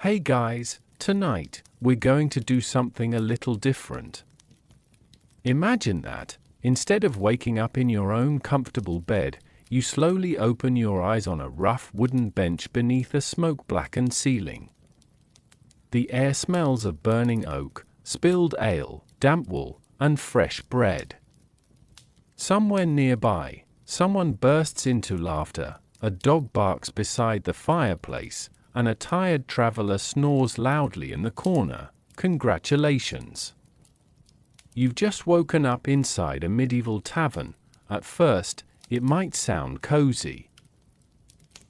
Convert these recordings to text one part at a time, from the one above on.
Hey guys, tonight, we're going to do something a little different. Imagine that, instead of waking up in your own comfortable bed, you slowly open your eyes on a rough wooden bench beneath a smoke-blackened ceiling. The air smells of burning oak, spilled ale, damp wool, and fresh bread. Somewhere nearby, someone bursts into laughter, a dog barks beside the fireplace, and a tired traveler snores loudly in the corner. Congratulations! You've just woken up inside a medieval tavern. At first, it might sound cozy.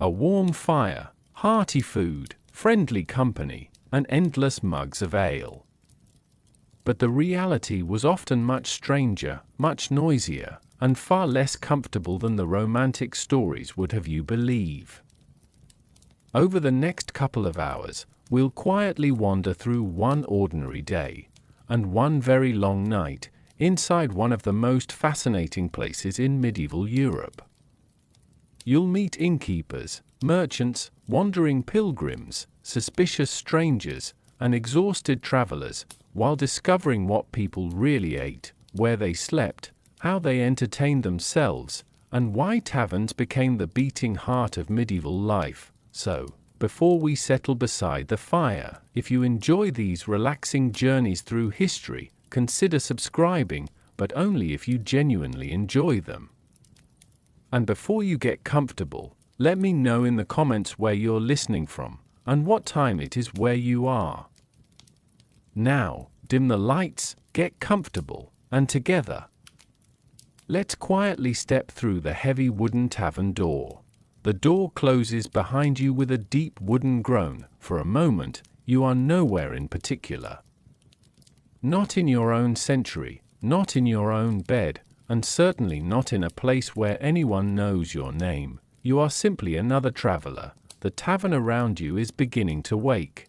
A warm fire, hearty food, friendly company, and endless mugs of ale. But the reality was often much stranger, much noisier, and far less comfortable than the romantic stories would have you believe. Over the next couple of hours, we'll quietly wander through one ordinary day, and one very long night, inside one of the most fascinating places in medieval Europe. You'll meet innkeepers, merchants, wandering pilgrims, suspicious strangers, and exhausted travelers, while discovering what people really ate, where they slept, how they entertained themselves, and why taverns became the beating heart of medieval life. So, before we settle beside the fire, if you enjoy these relaxing journeys through history, consider subscribing, but only if you genuinely enjoy them. And before you get comfortable, let me know in the comments where you're listening from, and what time it is where you are. Now, dim the lights, get comfortable, and together, let's quietly step through the heavy wooden tavern door. The door closes behind you with a deep wooden groan. For a moment, you are nowhere in particular. Not in your own century, not in your own bed, and certainly not in a place where anyone knows your name. You are simply another traveler. The tavern around you is beginning to wake.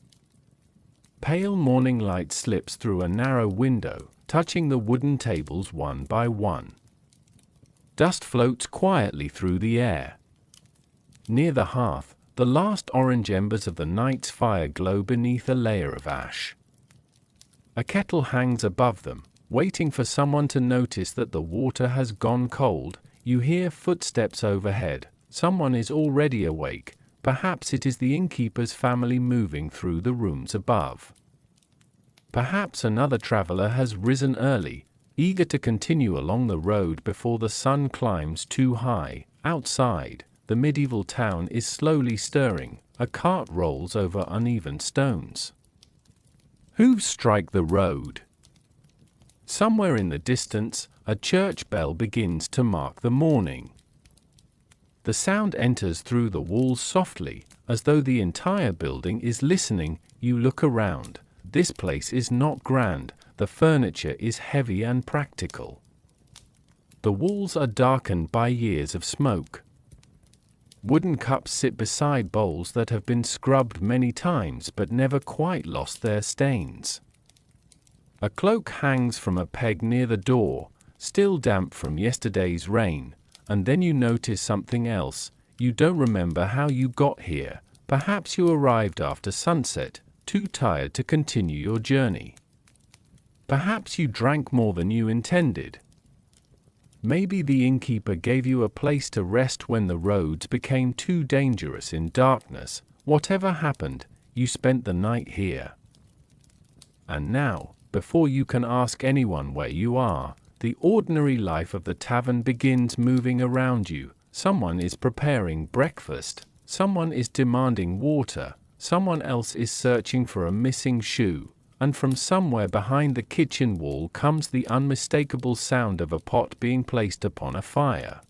Pale morning light slips through a narrow window, touching the wooden tables one by one. Dust floats quietly through the air. Near the hearth, the last orange embers of the night's fire glow beneath a layer of ash. A kettle hangs above them, waiting for someone to notice that the water has gone cold. You hear footsteps overhead. Someone is already awake. Perhaps it is the innkeeper's family moving through the rooms above. Perhaps another traveler has risen early, eager to continue along the road before the sun climbs too high. Outside, the medieval town is slowly stirring. A cart rolls over uneven stones. Hooves strike the road. Somewhere in the distance, a church bell begins to mark the morning. The sound enters through the walls softly, as though the entire building is listening. You look around. This place is not grand. The furniture is heavy and practical. The walls are darkened by years of smoke. Wooden cups sit beside bowls that have been scrubbed many times but never quite lost their stains. A cloak hangs from a peg near the door, still damp from yesterday's rain, and then you notice something else. You don't remember how you got here. Perhaps you arrived after sunset, too tired to continue your journey. Perhaps you drank more than you intended. Maybe the innkeeper gave you a place to rest when the roads became too dangerous in darkness. Whatever happened, you spent the night here. And now, before you can ask anyone where you are, the ordinary life of the tavern begins moving around you. Someone is preparing breakfast, someone is demanding water, someone else is searching for a missing shoe, and from somewhere behind the kitchen wall comes the unmistakable sound of a pot being placed upon a fire.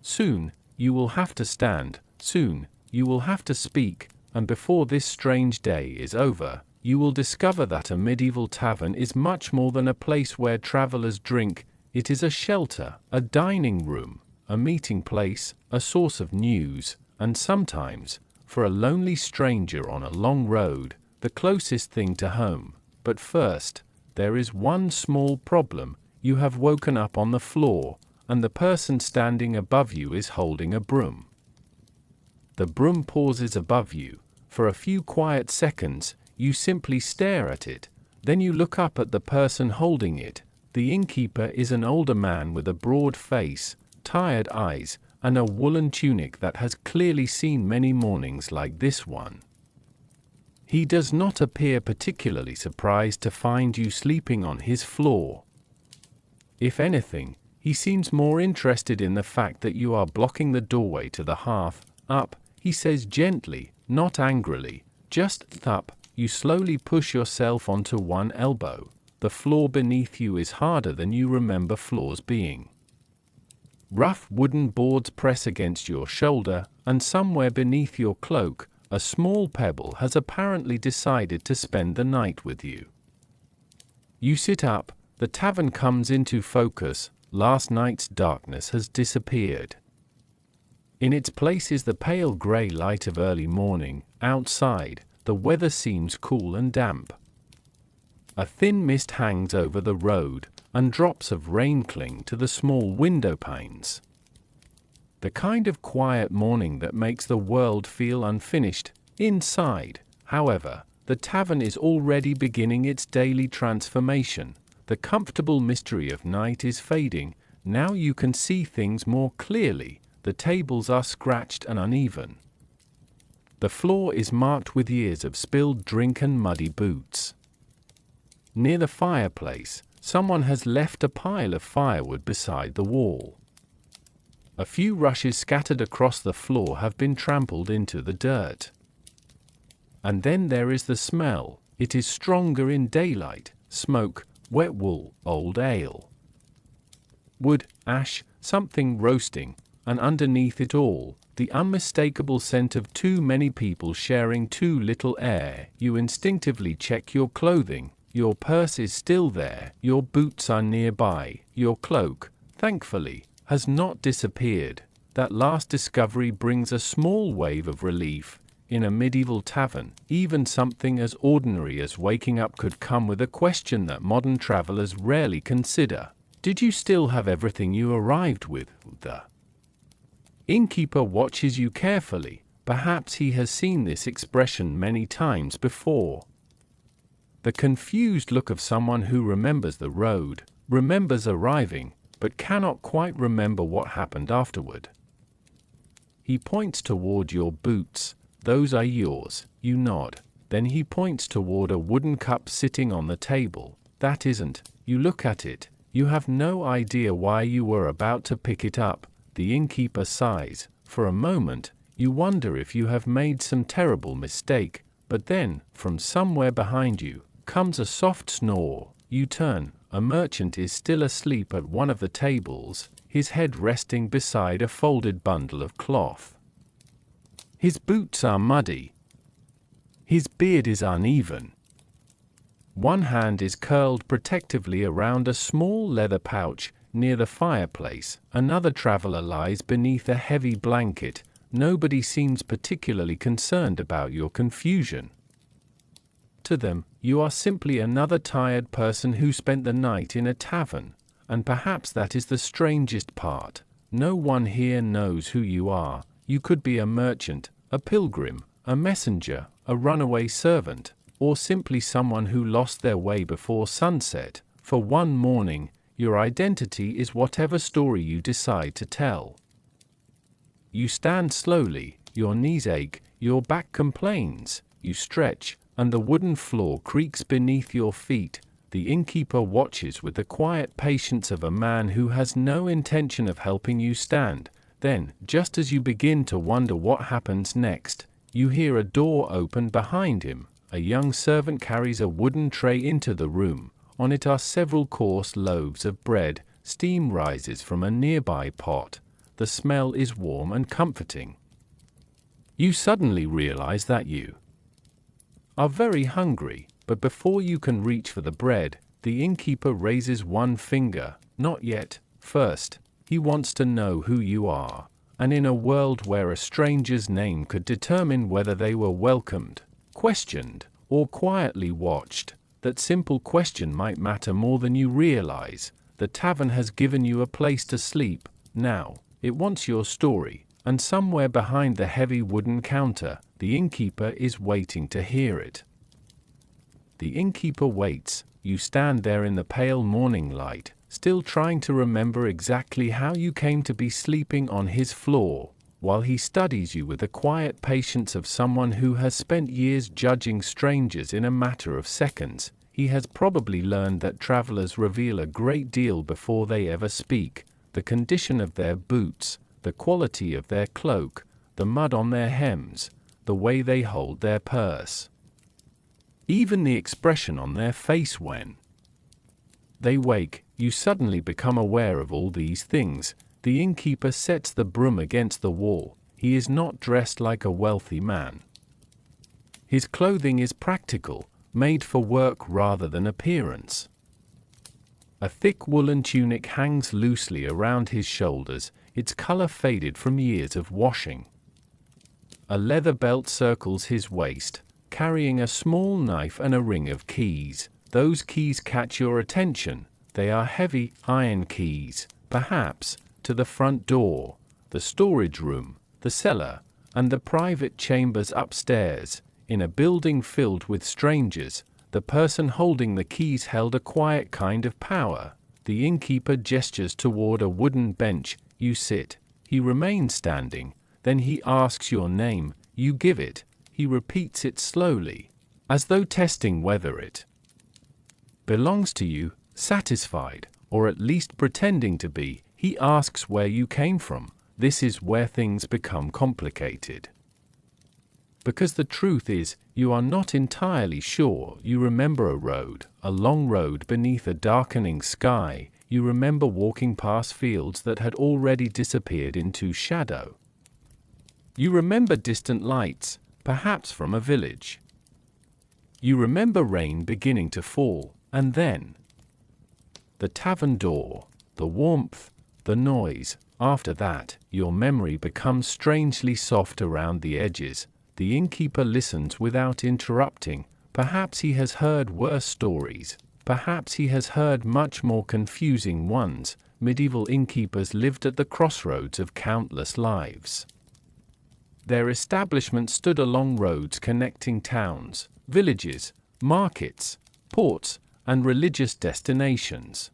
Soon, you will have to stand, soon, you will have to speak, and before this strange day is over, you will discover that a medieval tavern is much more than a place where travelers drink. It is a shelter, a dining room, a meeting place, a source of news, and sometimes, for a lonely stranger on a long road, the closest thing to home. But first, there is one small problem. You have woken up on the floor, and the person standing above you is holding a broom. The broom pauses above you, For a few quiet seconds, you simply stare at it. Then you look up at the person holding it. The innkeeper is an older man with a broad face, tired eyes, and a woolen tunic that has clearly seen many mornings like this one. He does not appear particularly surprised to find you sleeping on his floor. If anything, he seems more interested in the fact that you are blocking the doorway to the hearth. Up, he says gently, not angrily, just up. You slowly push yourself onto one elbow. The floor beneath you is harder than you remember floors being. Rough wooden boards press against your shoulder, and somewhere beneath your cloak, a small pebble has apparently decided to spend the night with you. You sit up, the tavern comes into focus, last night's darkness has disappeared. In its place is the pale grey light of early morning. Outside, the weather seems cool and damp. A thin mist hangs over the road, and drops of rain cling to the small window panes. The kind of quiet morning that makes the world feel unfinished. Inside, however, the tavern is already beginning its daily transformation. The comfortable mystery of night is fading. Now you can see things more clearly. The tables are scratched and uneven. The floor is marked with years of spilled drink and muddy boots. Near the fireplace, someone has left a pile of firewood beside the wall. A few rushes scattered across the floor have been trampled into the dirt. And then there is the smell. It is stronger in daylight: smoke, wet wool, old ale. Wood, ash, something roasting, and underneath it all, the unmistakable scent of too many people sharing too little air. You instinctively check your clothing. Your purse is still there, your boots are nearby, your cloak, thankfully, has not disappeared. That last discovery brings a small wave of relief. In a medieval tavern, even something as ordinary as waking up could come with a question that modern travelers rarely consider. Did you still have everything you arrived with? The innkeeper watches you carefully. Perhaps he has seen this expression many times before. The confused look of someone who remembers the road, remembers arriving, but cannot quite remember what happened afterward. He points toward your boots. Those are yours. You nod. Then he points toward a wooden cup sitting on the table. That isn't. You look at it. You have no idea why you were about to pick it up. The innkeeper sighs. For a moment, you wonder if you have made some terrible mistake. But then, from somewhere behind you, comes a soft snore. You turn. A merchant is still asleep at one of the tables, his head resting beside a folded bundle of cloth. His boots are muddy. His beard is uneven. One hand is curled protectively around a small leather pouch near the fireplace. Another traveler lies beneath a heavy blanket. Nobody seems particularly concerned about your confusion. To them, you are simply another tired person who spent the night in a tavern, and perhaps that is the strangest part. No one here knows who you are. You could be a merchant, a pilgrim, a messenger, a runaway servant, or simply someone who lost their way before sunset. For one morning, your identity is whatever story you decide to tell. You stand slowly, your knees ache, your back complains, you stretch, and the wooden floor creaks beneath your feet. The innkeeper watches with the quiet patience of a man who has no intention of helping you stand. Then, just as you begin to wonder what happens next, you hear a door open behind him. A young servant carries a wooden tray into the room. On it are several coarse loaves of bread. Steam rises from a nearby pot. The smell is warm and comforting. You suddenly realize that you are very hungry, but before you can reach for the bread, the innkeeper raises one finger. Not yet. First, he wants to know who you are, and in a world where a stranger's name could determine whether they were welcomed, questioned, or quietly watched, that simple question might matter more than you realize. The tavern has given you a place to sleep. Now, it wants your story, and somewhere behind the heavy wooden counter, The innkeeper is waiting to hear it. The innkeeper waits. You stand there in the pale morning light, still trying to remember exactly how you came to be sleeping on his floor, while he studies you with the quiet patience of someone who has spent years judging strangers in a matter of seconds. He has probably learned that travelers reveal a great deal before they ever speak: the condition of their boots, the quality of their cloak, the mud on their hems, the way they hold their purse. Even the expression on their face when they wake. You suddenly become aware of all these things. The innkeeper sets the broom against the wall. He is not dressed like a wealthy man. His clothing is practical, made for work rather than appearance. A thick woolen tunic hangs loosely around his shoulders, its color faded from years of washing. A leather belt circles his waist, carrying a small knife and a ring of keys. Those keys catch your attention. They are heavy, iron keys, perhaps, to the front door, the storage room, the cellar, and the private chambers upstairs. In a building filled with strangers, the person holding the keys held a quiet kind of power. The innkeeper gestures toward a wooden bench. You sit. He remains standing. Then he asks your name. You give it. He repeats it slowly, as though testing whether it belongs to you. Satisfied, or at least pretending to be, he asks where you came from. This is where things become complicated. Because the truth is, you are not entirely sure. You remember a road, a long road beneath a darkening sky. You remember walking past fields that had already disappeared into shadow. You remember distant lights, perhaps from a village. You remember rain beginning to fall, and then the tavern door, the warmth, the noise. After that, your memory becomes strangely soft around the edges. The innkeeper listens without interrupting. Perhaps he has heard worse stories. Perhaps he has heard much more confusing ones. Medieval innkeepers lived at the crossroads of countless lives. Their establishment stood along roads connecting towns, villages, markets, ports, and religious destinations.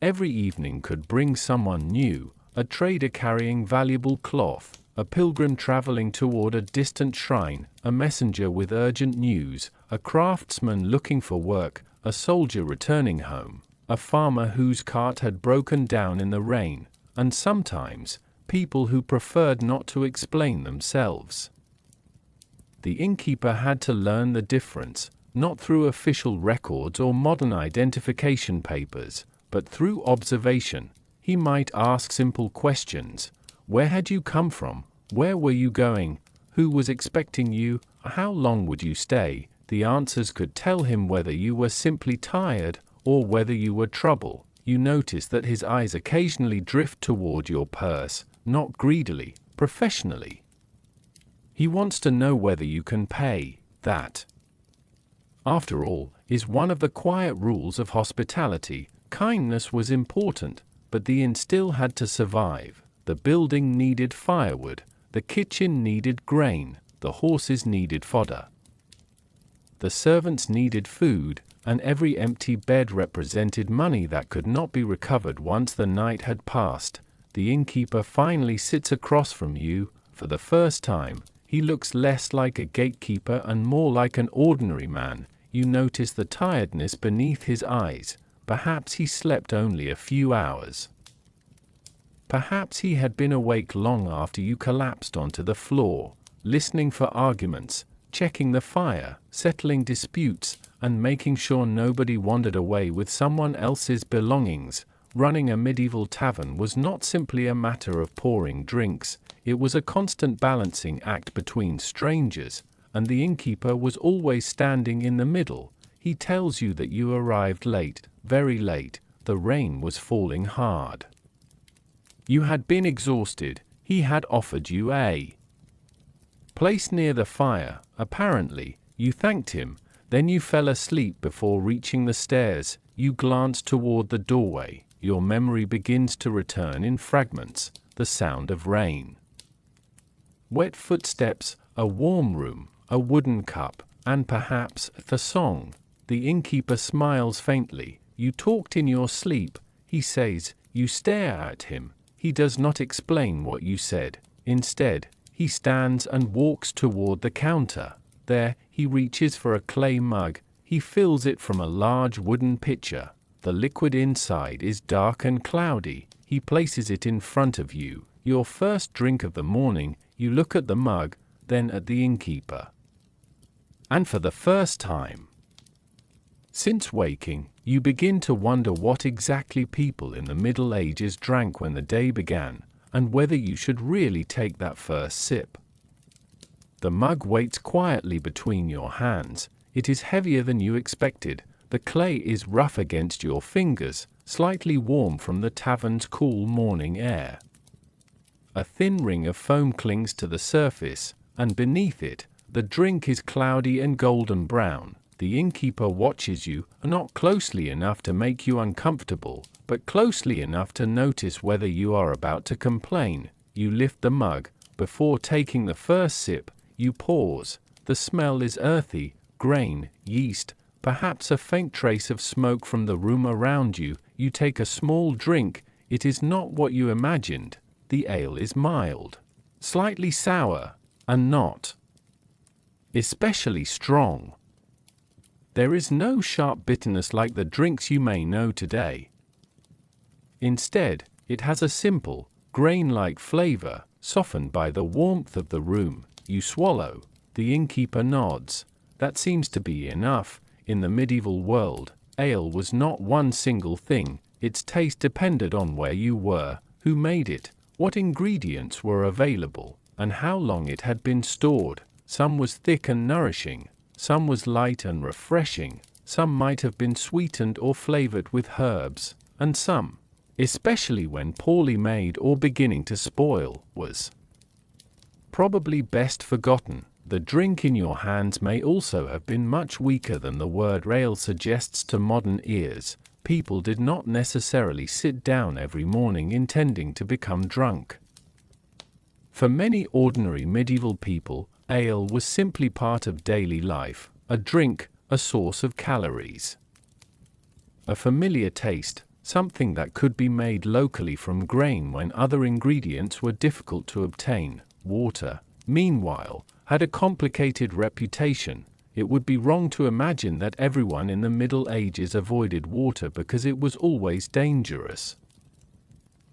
Every evening could bring someone new: a trader carrying valuable cloth, a pilgrim traveling toward a distant shrine, a messenger with urgent news, a craftsman looking for work, a soldier returning home, a farmer whose cart had broken down in the rain, and sometimes people who preferred not to explain themselves. The innkeeper had to learn the difference, not through official records or modern identification papers, but through observation. He might ask simple questions. Where had you come from? Where were you going? Who was expecting you? How long would you stay? The answers could tell him whether you were simply tired or whether you were trouble. You notice that his eyes occasionally drift toward your purse, not greedily, professionally. He wants to know whether you can pay. That, after all, is one of the quiet rules of hospitality. Kindness was important, but the inn still had to survive. The building needed firewood, the kitchen needed grain, the horses needed fodder. The servants needed food, and every empty bed represented money that could not be recovered once the night had passed. The innkeeper finally sits across from you. For the first time, he looks less like a gatekeeper and more like an ordinary man. You notice the tiredness beneath his eyes. Perhaps he slept only a few hours. Perhaps he had been awake long after you collapsed onto the floor, listening for arguments, checking the fire, settling disputes, and making sure nobody wandered away with someone else's belongings. Running a medieval tavern was not simply a matter of pouring drinks. It was a constant balancing act between strangers, and the innkeeper was always standing in the middle. He tells you that you arrived late, very late. The rain was falling hard. You had been exhausted. He had offered you a place near the fire. Apparently, you thanked him. Then you fell asleep before reaching the stairs. You glanced toward the doorway. Your memory begins to return in fragments. The sound of rain. Wet footsteps, a warm room, a wooden cup, and perhaps a song. The innkeeper smiles faintly. You talked in your sleep, he says. You stare at him. He does not explain what you said. Instead, he stands and walks toward the counter. There, he reaches for a clay mug. He fills it from a large wooden pitcher. The liquid inside is dark and cloudy. He places it in front of you. Your first drink of the morning. You look at the mug, then at the innkeeper. And for the first time since waking, you begin to wonder what exactly people in the Middle Ages drank when the day began, and whether you should really take that first sip. The mug waits quietly between your hands. It is heavier than you expected. The clay is rough against your fingers, slightly warm from the tavern's cool morning air. A thin ring of foam clings to the surface, and beneath it, the drink is cloudy and golden brown. The innkeeper watches you, not closely enough to make you uncomfortable, but closely enough to notice whether you are about to complain. You lift the mug. Before taking the first sip, you pause. The smell is earthy, grain, yeast, perhaps a faint trace of smoke from the room around you. You take a small drink. It is not what you imagined. The ale is mild, slightly sour, and not especially strong. There is no sharp bitterness like the drinks you may know today. Instead, it has a simple, grain-like flavor, softened by the warmth of the room. You swallow. The innkeeper nods. That seems to be enough. In the medieval world, ale was not one single thing. Its taste depended on where you were, who made it, what ingredients were available, and how long it had been stored. Some was thick and nourishing. Some was light and refreshing. Some might have been sweetened or flavored with herbs, and some, especially when poorly made or beginning to spoil, was probably best forgotten. The drink in your hands may also have been much weaker than the word ale suggests to modern ears. People did not necessarily sit down every morning intending to become drunk. For many ordinary medieval people, ale was simply part of daily life, a drink, a source of calories. A familiar taste, something that could be made locally from grain when other ingredients were difficult to obtain. Water, meanwhile, had a complicated reputation. It would be wrong to imagine that everyone in the Middle Ages avoided water because it was always dangerous.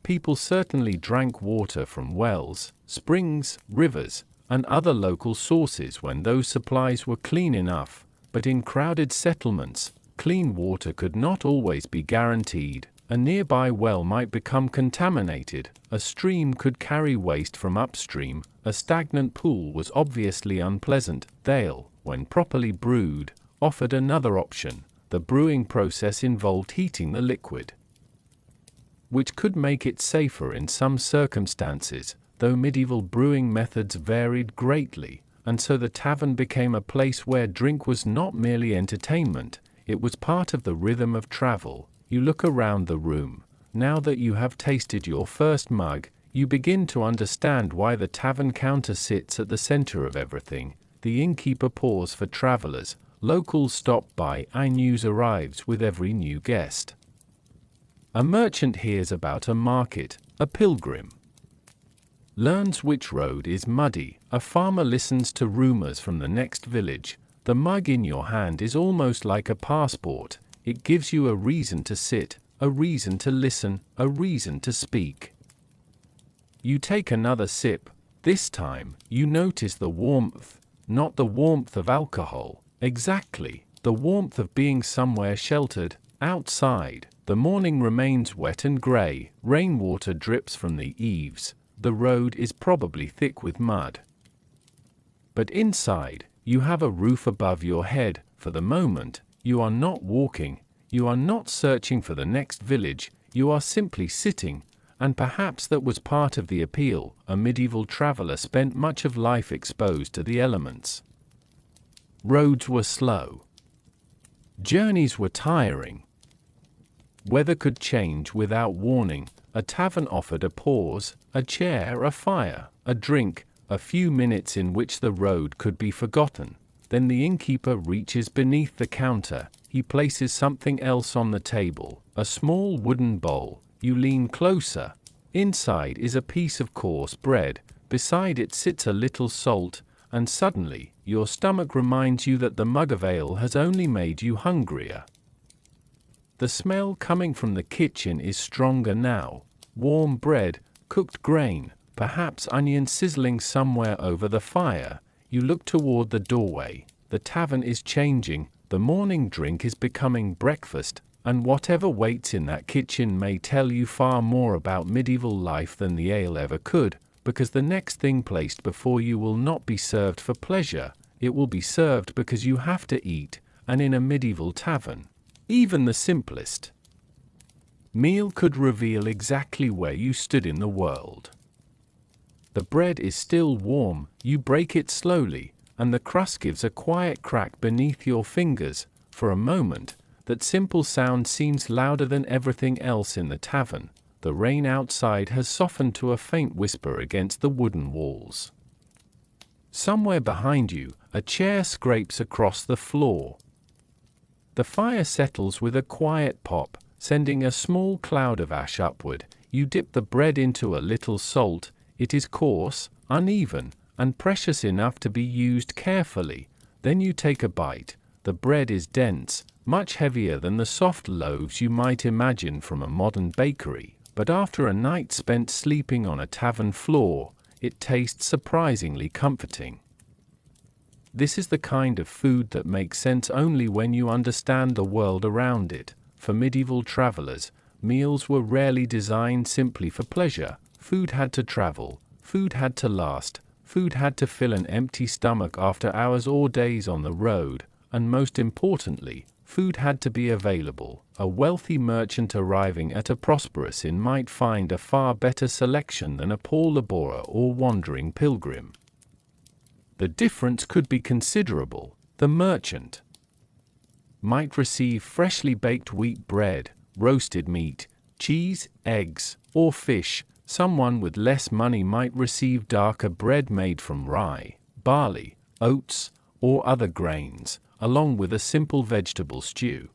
People certainly drank water from wells, springs, rivers, and other local sources when those supplies were clean enough, but in crowded settlements, clean water could not always be guaranteed. A nearby well might become contaminated, a stream could carry waste from upstream, a stagnant pool was obviously unpleasant. Ale, when properly brewed, offered another option. The brewing process involved heating the liquid, which could make it safer in some circumstances, though medieval brewing methods varied greatly, and so the tavern became a place where drink was not merely entertainment, it was part of the rhythm of travel. You look around the room. Now that you have tasted your first mug, you begin to understand why the tavern counter sits at the center of everything. The innkeeper pours for travelers, locals stop by, and news arrives with every new guest. A merchant hears about a market, a pilgrim learns which road is muddy, a farmer listens to rumors from the next village. The mug in your hand is almost like a passport. It gives you a reason to sit, a reason to listen, a reason to speak. You take another sip. This time, you notice the warmth, not the warmth of alcohol. Exactly, the warmth of being somewhere sheltered, outside. The morning remains wet and grey. Rainwater drips from the eaves. The road is probably thick with mud. But inside, you have a roof above your head. For the moment, you are not walking, you are not searching for the next village, you are simply sitting, and perhaps that was part of the appeal. A medieval traveler spent much of life exposed to the elements. Roads were slow. Journeys were tiring. Weather could change without warning. A tavern offered a pause, a chair, a fire, a drink, a few minutes in which the road could be forgotten. Then the innkeeper reaches beneath the counter. He places something else on the table, a small wooden bowl. You lean closer. Inside is a piece of coarse bread. Beside it sits a little salt, and suddenly, your stomach reminds you that the mug of ale has only made you hungrier. The smell coming from the kitchen is stronger now. Warm bread, cooked grain, perhaps onions sizzling somewhere over the fire. You look toward the doorway. The tavern is changing. The morning drink is becoming breakfast, and whatever waits in that kitchen may tell you far more about medieval life than the ale ever could, because the next thing placed before you will not be served for pleasure. It will be served because you have to eat, and in a medieval tavern, even the simplest meal could reveal exactly where you stood in the world. The bread is still warm. You break it slowly, and the crust gives a quiet crack beneath your fingers. For a moment, that simple sound seems louder than everything else in the tavern. The rain outside has softened to a faint whisper against the wooden walls. Somewhere behind you, a chair scrapes across the floor. The fire settles with a quiet pop, sending a small cloud of ash upward. You dip the bread into a little salt. It is coarse, uneven, and precious enough to be used carefully. Then you take a bite. The bread is dense, much heavier than the soft loaves you might imagine from a modern bakery, but after a night spent sleeping on a tavern floor, it tastes surprisingly comforting. This is the kind of food that makes sense only when you understand the world around it. For medieval travelers, meals were rarely designed simply for pleasure. Food had to travel, food had to last, food had to fill an empty stomach after hours or days on the road, and most importantly, food had to be available. A wealthy merchant arriving at a prosperous inn might find a far better selection than a poor laborer or wandering pilgrim. The difference could be considerable. The merchant might receive freshly baked wheat bread, roasted meat, cheese, eggs, or fish. Someone with less money might receive darker bread made from rye, barley, oats, or other grains, along with a simple vegetable stew.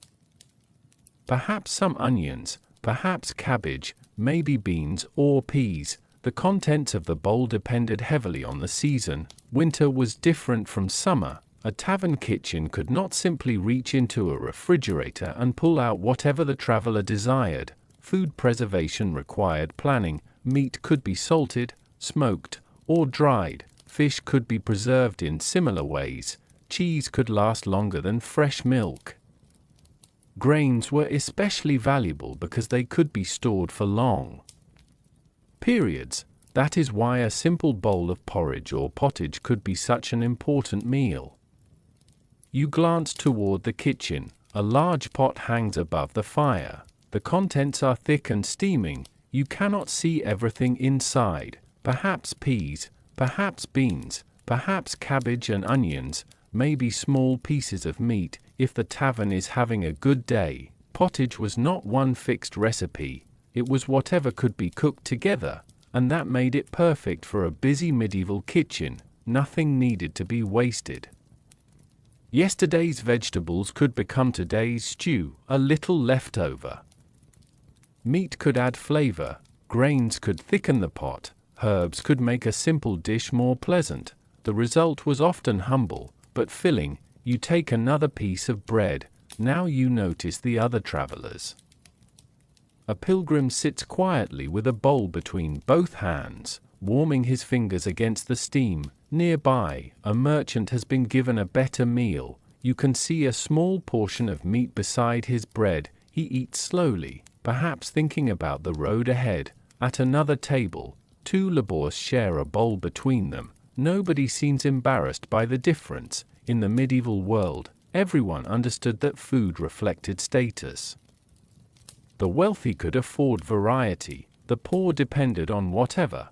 Perhaps some onions, perhaps cabbage, maybe beans or peas. The contents of the bowl depended heavily on the season. Winter was different from summer. A tavern kitchen could not simply reach into a refrigerator and pull out whatever the traveler desired. Food preservation required planning. Meat could be salted, smoked, or dried. Fish could be preserved in similar ways. Cheese could last longer than fresh milk. Grains were especially valuable because they could be stored for long periods. That is why a simple bowl of porridge or pottage could be such an important meal. You glance toward the kitchen. A large pot hangs above the fire. The contents are thick and steaming. You cannot see everything inside. Perhaps peas, perhaps beans, perhaps cabbage and onions, maybe small pieces of meat, if the tavern is having a good day. Pottage was not one fixed recipe. It was whatever could be cooked together, and that made it perfect for a busy medieval kitchen. Nothing needed to be wasted. Yesterday's vegetables could become today's stew, a little left over. Meat could add flavor, grains could thicken the pot, herbs could make a simple dish more pleasant. The result was often humble, but filling. You take another piece of bread. Now you notice the other travelers. A pilgrim sits quietly with a bowl between both hands, warming his fingers against the steam. Nearby, a merchant has been given a better meal. You can see a small portion of meat beside his bread. He eats slowly, perhaps thinking about the road ahead. At another table, two laborers share a bowl between them. Nobody seems embarrassed by the difference. In the medieval world, everyone understood that food reflected status. The wealthy could afford variety. The poor depended on whatever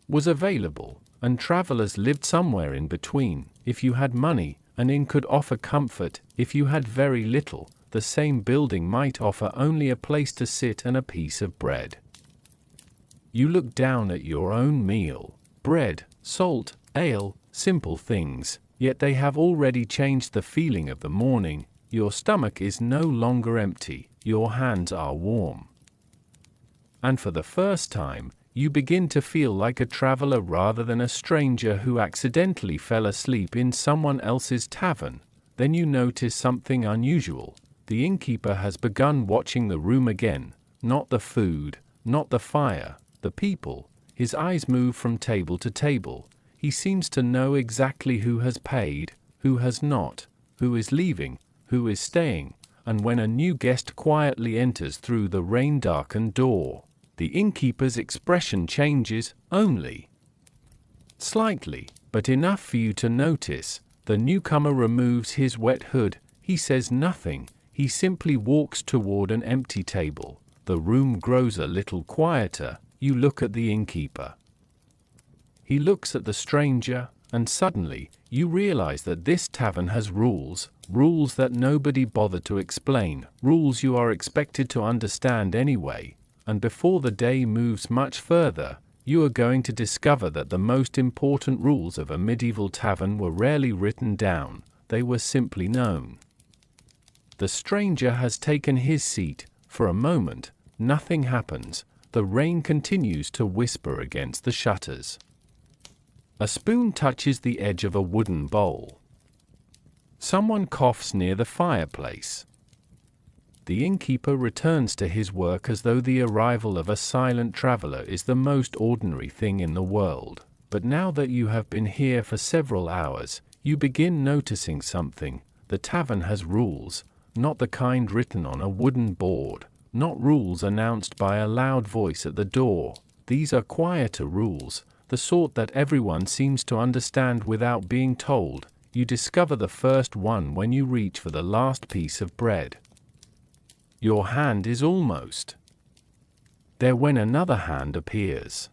was available, and travelers lived somewhere in between. If you had money, an inn could offer comfort. If you had very little, the same building might offer only a place to sit and a piece of bread. You look down at your own meal. Bread, salt, ale, simple things, yet they have already changed the feeling of the morning. Your stomach is no longer empty, your hands are warm. And for the first time, you begin to feel like a traveler rather than a stranger who accidentally fell asleep in someone else's tavern. Then you notice something unusual. The innkeeper has begun watching the room again, not the food, not the fire, the people. His eyes move from table to table. He seems to know exactly who has paid, who has not, who is leaving, who is staying, and when a new guest quietly enters through the rain-darkened door, the innkeeper's expression changes, only slightly, but enough for you to notice. The newcomer removes his wet hood. He says nothing. He simply walks toward an empty table. The room grows a little quieter. You look at the innkeeper. He looks at the stranger, and suddenly, you realize that this tavern has rules, rules that nobody bothered to explain, rules you are expected to understand anyway, and before the day moves much further, you are going to discover that the most important rules of a medieval tavern were rarely written down, they were simply known. The stranger has taken his seat. For a moment, nothing happens. The rain continues to whisper against the shutters. A spoon touches the edge of a wooden bowl. Someone coughs near the fireplace. The innkeeper returns to his work as though the arrival of a silent traveler is the most ordinary thing in the world. But now that you have been here for several hours, you begin noticing something. The tavern has rules, not the kind written on a wooden board, not rules announced by a loud voice at the door. These are quieter rules, the sort that everyone seems to understand without being told. You discover the first one when you reach for the last piece of bread. Your hand is almost there when another hand appears.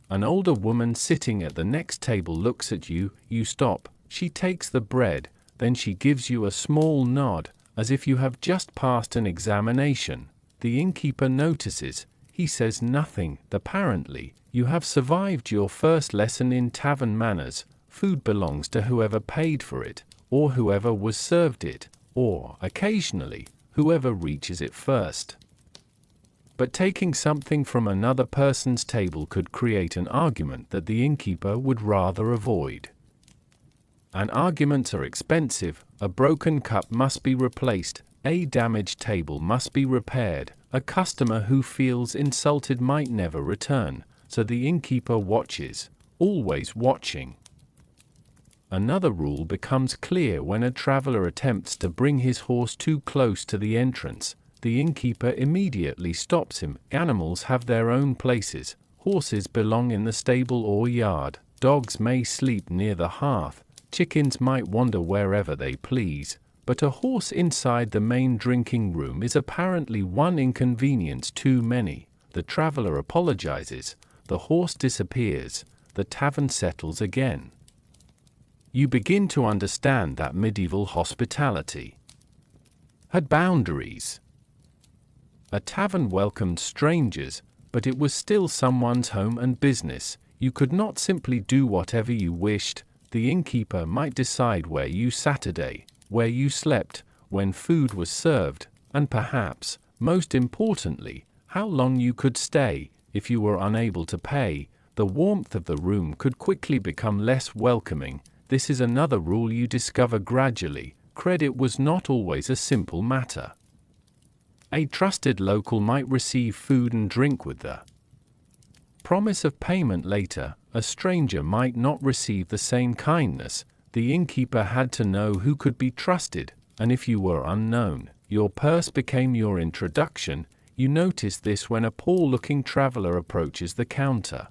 An older woman sitting at the next table looks at you. You stop. She takes the bread, then she gives you a small nod, as if you have just passed an examination. The innkeeper notices. He says nothing. Apparently, you have survived your first lesson in tavern manners. Food belongs to whoever paid for it, or whoever was served it, or, occasionally, whoever reaches it first. But taking something from another person's table could create an argument that the innkeeper would rather avoid. And arguments are expensive. A broken cup must be replaced, a damaged table must be repaired, a customer who feels insulted might never return, so the innkeeper watches, always watching. Another rule becomes clear when a traveler attempts to bring his horse too close to the entrance. The innkeeper immediately stops him. Animals have their own places. Horses belong in the stable or yard. Dogs may sleep near the hearth. Chickens might wander wherever they please. But a horse inside the main drinking room is apparently one inconvenience too many. The traveler apologizes. The horse disappears. The tavern settles again. You begin to understand that medieval hospitality had boundaries. A tavern welcomed strangers, but it was still someone's home and business. You could not simply do whatever you wished. The innkeeper might decide where you Saturday, where you slept, when food was served, and perhaps, most importantly, how long you could stay. If you were unable to pay, the warmth of the room could quickly become less welcoming. This is another rule you discover gradually. Credit was not always a simple matter. A trusted local might receive food and drink with the promise of payment later. A stranger might not receive the same kindness. The innkeeper had to know who could be trusted, and if you were unknown, your purse became your introduction. You notice this when a poor-looking traveler approaches the counter.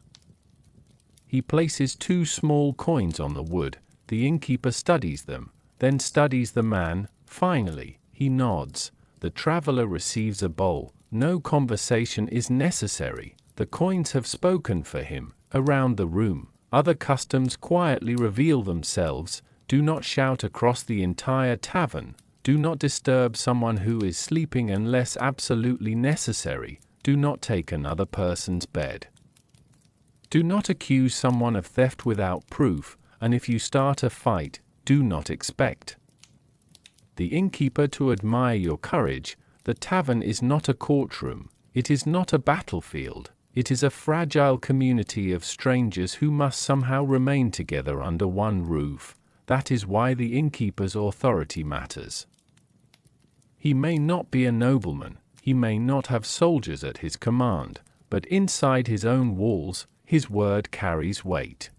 He places 2 small coins on the wood. The innkeeper studies them, then studies the man. Finally, he nods. The traveler receives a bowl. No conversation is necessary. The coins have spoken for him. Around the room, other customs quietly reveal themselves. Do not shout across the entire tavern. Do not disturb someone who is sleeping unless absolutely necessary. Do not take another person's bed. Do not accuse someone of theft without proof, and if you start a fight, do not expect the innkeeper to admire your courage. The tavern is not a courtroom, it is not a battlefield, it is a fragile community of strangers who must somehow remain together under one roof. That is why the innkeeper's authority matters. He may not be a nobleman, he may not have soldiers at his command, but inside his own walls, his word carries weight.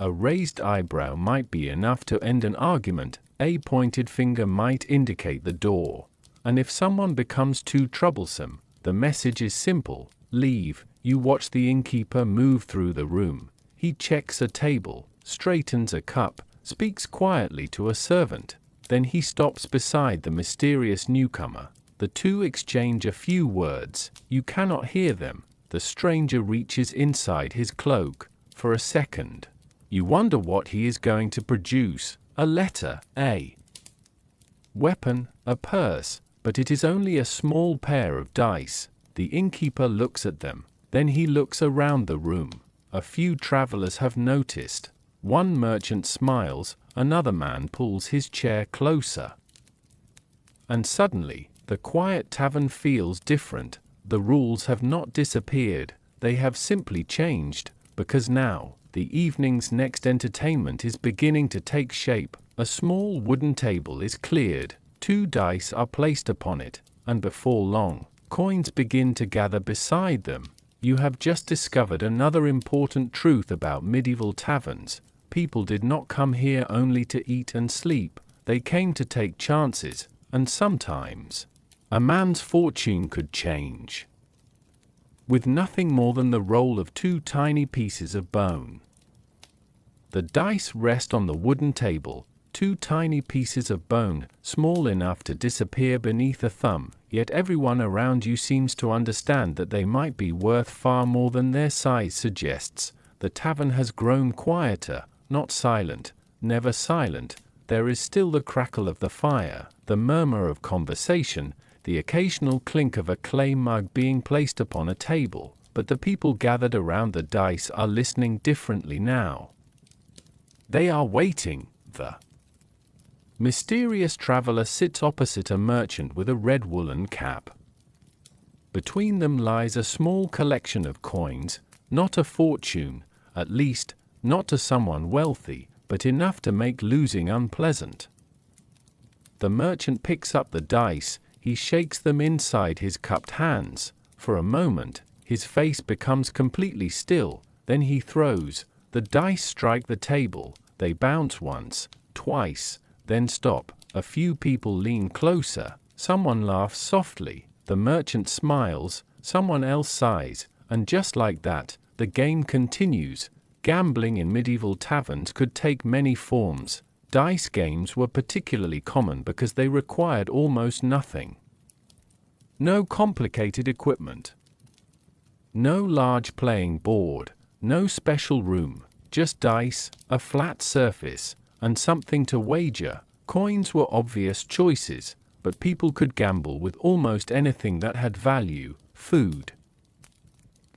A raised eyebrow might be enough to end an argument, a pointed finger might indicate the door, and if someone becomes too troublesome, the message is simple: leave. You watch the innkeeper move through the room. He checks a table, straightens a cup, speaks quietly to a servant. Then he stops beside the mysterious newcomer. The two exchange a few words. You cannot hear them. The stranger reaches inside his cloak. For a second, you wonder what he is going to produce. A letter, a weapon, a purse, but it is only a small pair of dice. The innkeeper looks at them. Then he looks around the room. A few travelers have noticed. One merchant smiles, another man pulls his chair closer. And suddenly, the quiet tavern feels different. The rules have not disappeared, they have simply changed, because now, the evening's next entertainment is beginning to take shape. A small wooden table is cleared, 2 dice are placed upon it, and before long, coins begin to gather beside them. You have just discovered another important truth about medieval taverns. People did not come here only to eat and sleep, they came to take chances, and sometimes, a man's fortune could change. With nothing more than the roll of 2 tiny pieces of bone. The dice rest on the wooden table, 2 tiny pieces of bone, small enough to disappear beneath a thumb, yet everyone around you seems to understand that they might be worth far more than their size suggests. The tavern has grown quieter, not silent, never silent. There is still the crackle of the fire, the murmur of conversation, the occasional clink of a clay mug being placed upon a table, but the people gathered around the dice are listening differently now. They are waiting. The mysterious traveler sits opposite a merchant with a red woolen cap. Between them lies a small collection of coins, not a fortune, at least, not to someone wealthy, but enough to make losing unpleasant. The merchant picks up the dice, he shakes them inside his cupped hands. For a moment, his face becomes completely still, then he throws. The dice strike the table, they bounce once, twice, then stop. A few people lean closer, someone laughs softly, the merchant smiles, someone else sighs, and just like that, the game continues. Gambling in medieval taverns could take many forms. Dice games were particularly common because they required almost nothing. No complicated equipment. No large playing board, no special room, just dice, a flat surface, and something to wager. Coins were obvious choices, but people could gamble with almost anything that had value: food,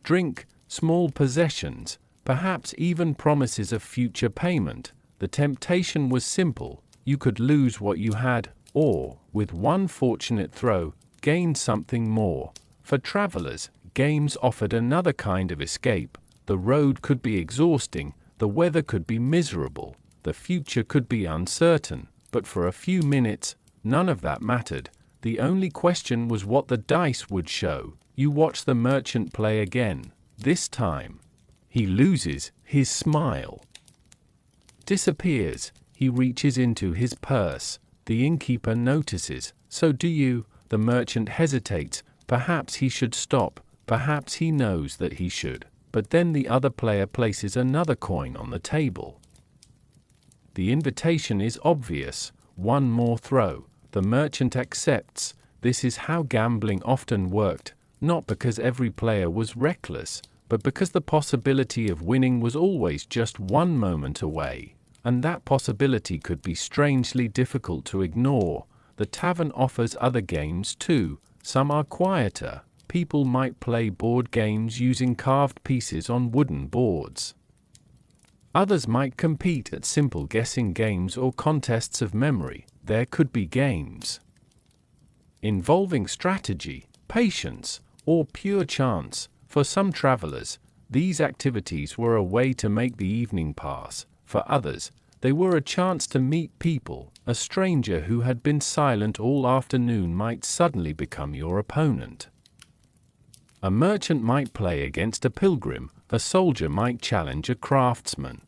drink, small possessions, perhaps even promises of future payment. The temptation was simple: you could lose what you had, or, with one fortunate throw, gain something more. For travelers, games offered another kind of escape. The road could be exhausting, the weather could be miserable, the future could be uncertain, but for a few minutes, none of that mattered. The only question was what the dice would show. You watch the merchant play again. This time, he loses. His smile disappears. He reaches into his purse. The innkeeper notices. So do you. The merchant hesitates. Perhaps he should stop. Perhaps he knows that he should. But then the other player places another coin on the table. The invitation is obvious. One more throw. The merchant accepts. This is how gambling often worked, not because every player was reckless, but because the possibility of winning was always just one moment away, and that possibility could be strangely difficult to ignore. The tavern offers other games too. Some are quieter, people might play board games using carved pieces on wooden boards. Others might compete at simple guessing games or contests of memory. There could be games involving strategy, patience, or pure chance. For some travelers, these activities were a way to make the evening pass. For others, they were a chance to meet people. A stranger who had been silent all afternoon might suddenly become your opponent. A merchant might play against a pilgrim. A soldier might challenge a craftsman.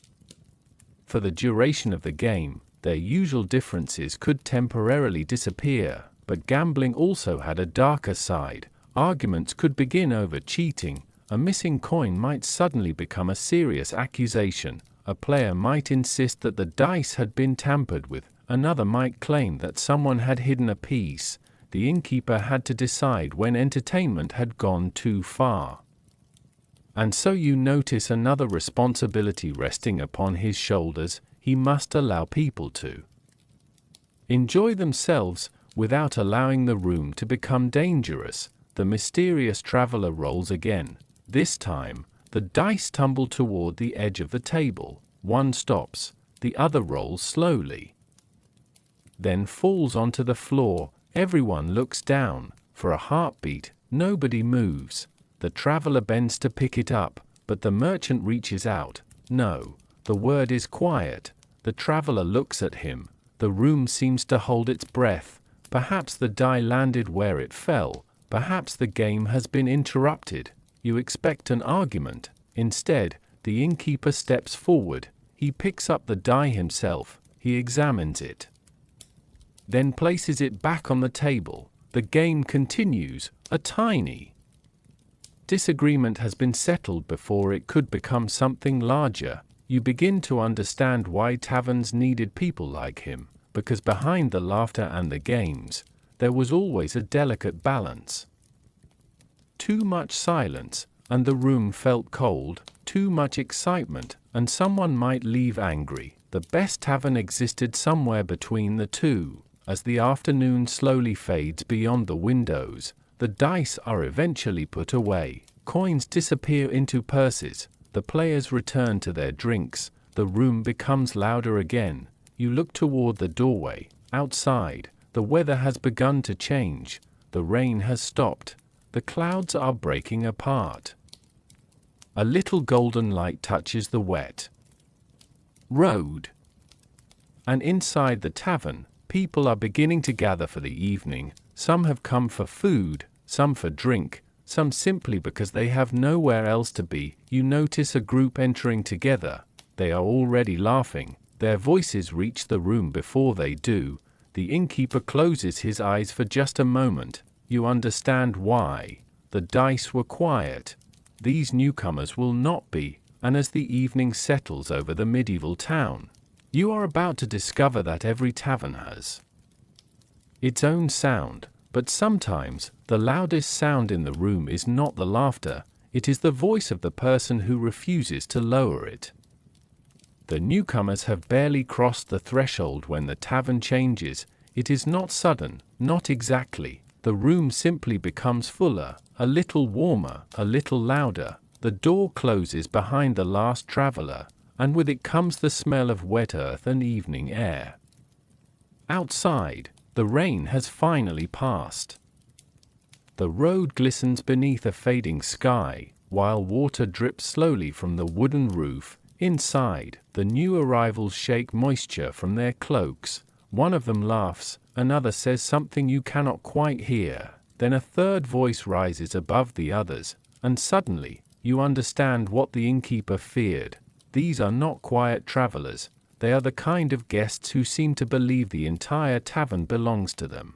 For the duration of the game, their usual differences could temporarily disappear, but gambling also had a darker side. Arguments could begin over cheating. A missing coin might suddenly become a serious accusation. A player might insist that the dice had been tampered with. Another might claim that someone had hidden a piece. The innkeeper had to decide when entertainment had gone too far. And so you notice another responsibility resting upon his shoulders. He must allow people to enjoy themselves without allowing the room to become dangerous. The mysterious traveler rolls again. This time, the dice tumble toward the edge of the table. One stops, the other rolls slowly, then falls onto the floor. Everyone looks down. For a heartbeat, nobody moves. The traveler bends to pick it up, but the merchant reaches out. No, the word is quiet. The traveler looks at him. The room seems to hold its breath. Perhaps the die landed where it fell. Perhaps the game has been interrupted. You expect an argument. Instead, the innkeeper steps forward. He picks up the die himself. He examines it, then places it back on the table. The game continues. A tiny disagreement has been settled before it could become something larger. You begin to understand why taverns needed people like him, because behind the laughter and the games, there was always a delicate balance. Too much silence, and the room felt cold. Too much excitement, and someone might leave angry. The best tavern existed somewhere between the two. As the afternoon slowly fades beyond the windows, the dice are eventually put away. Coins disappear into purses. The players return to their drinks. The room becomes louder again. You look toward the doorway. Outside, the weather has begun to change. The rain has stopped. The clouds are breaking apart. A little golden light touches the wet road. And inside the tavern, people are beginning to gather for the evening. Some have come for food, some for drink, some simply because they have nowhere else to be. You notice a group entering together. They are already laughing. Their voices reach the room before they do. The innkeeper closes his eyes for just a moment. You understand why. The dice were quiet. These newcomers will not be. And as the evening settles over the medieval town, you are about to discover that every tavern has its own sound. But sometimes, the loudest sound in the room is not the laughter. It is the voice of the person who refuses to lower it. The newcomers have barely crossed the threshold when the tavern changes. It is not sudden, not exactly. The room simply becomes fuller, a little warmer, a little louder. The door closes behind the last traveler, and with it comes the smell of wet earth and evening air. Outside, the rain has finally passed. The road glistens beneath a fading sky, while water drips slowly from the wooden roof. Inside, the new arrivals shake moisture from their cloaks. One of them laughs, another says something you cannot quite hear. Then a third voice rises above the others, and suddenly, you understand what the innkeeper feared. These are not quiet travelers. They are the kind of guests who seem to believe the entire tavern belongs to them.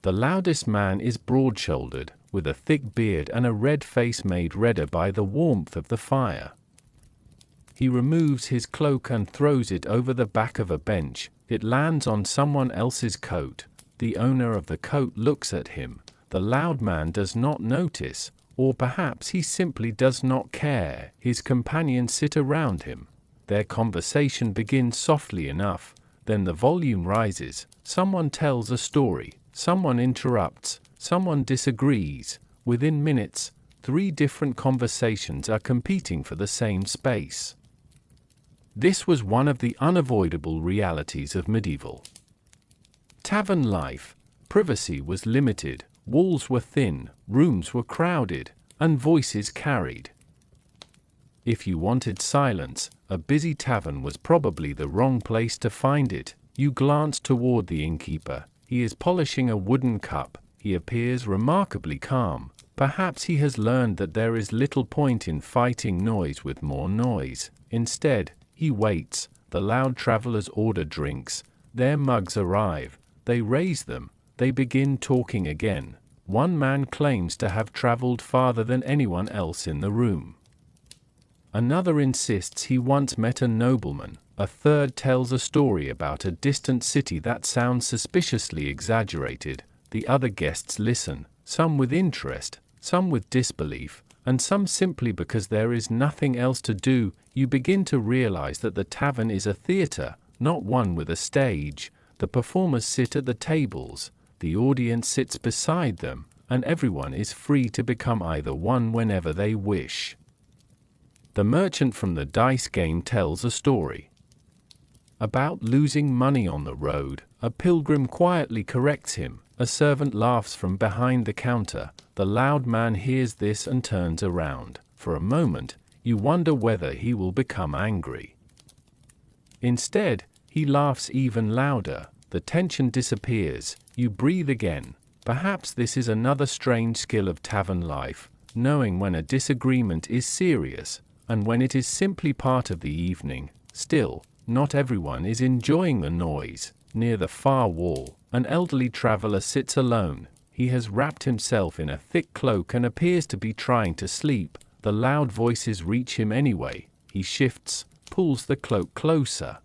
The loudest man is broad-shouldered, with a thick beard and a red face made redder by the warmth of the fire. He removes his cloak and throws it over the back of a bench. It lands on someone else's coat. The owner of the coat looks at him. The loud man does not notice, or perhaps he simply does not care. His companions sit around him. Their conversation begins softly enough, then the volume rises. Someone tells a story, someone interrupts, someone disagrees. within minutes, 3 different conversations are competing for the same space. This was one of the unavoidable realities of medieval tavern life. Privacy was limited, walls were thin, rooms were crowded, and voices carried. If you wanted silence, a busy tavern was probably the wrong place to find it. You glance toward the innkeeper. He is polishing a wooden cup. He appears remarkably calm. Perhaps he has learned that there is little point in fighting noise with more noise. Instead, he waits. The loud travelers order drinks. Their mugs arrive. They raise them. They begin talking again. One man claims to have traveled farther than anyone else in the room. Another insists he once met a nobleman. A third tells a story about a distant city that sounds suspiciously exaggerated. The other guests listen, some with interest, some with disbelief, and some simply because there is nothing else to do. You begin to realize that the tavern is a theater, not one with a stage. The performers sit at the tables, the audience sits beside them, and everyone is free to become either one whenever they wish. The merchant from the dice game tells a story about losing money on the road. A pilgrim quietly corrects him. A servant laughs from behind the counter. The loud man hears this and turns around. For a moment, you wonder whether he will become angry. Instead, he laughs even louder. The tension disappears. You breathe again. Perhaps this is another strange skill of tavern life, knowing when a disagreement is serious and when it is simply part of the evening. Still, not everyone is enjoying the noise. Near the far wall, an elderly traveler sits alone. He has wrapped himself in a thick cloak and appears to be trying to sleep. The loud voices reach him anyway. He shifts, pulls the cloak closer,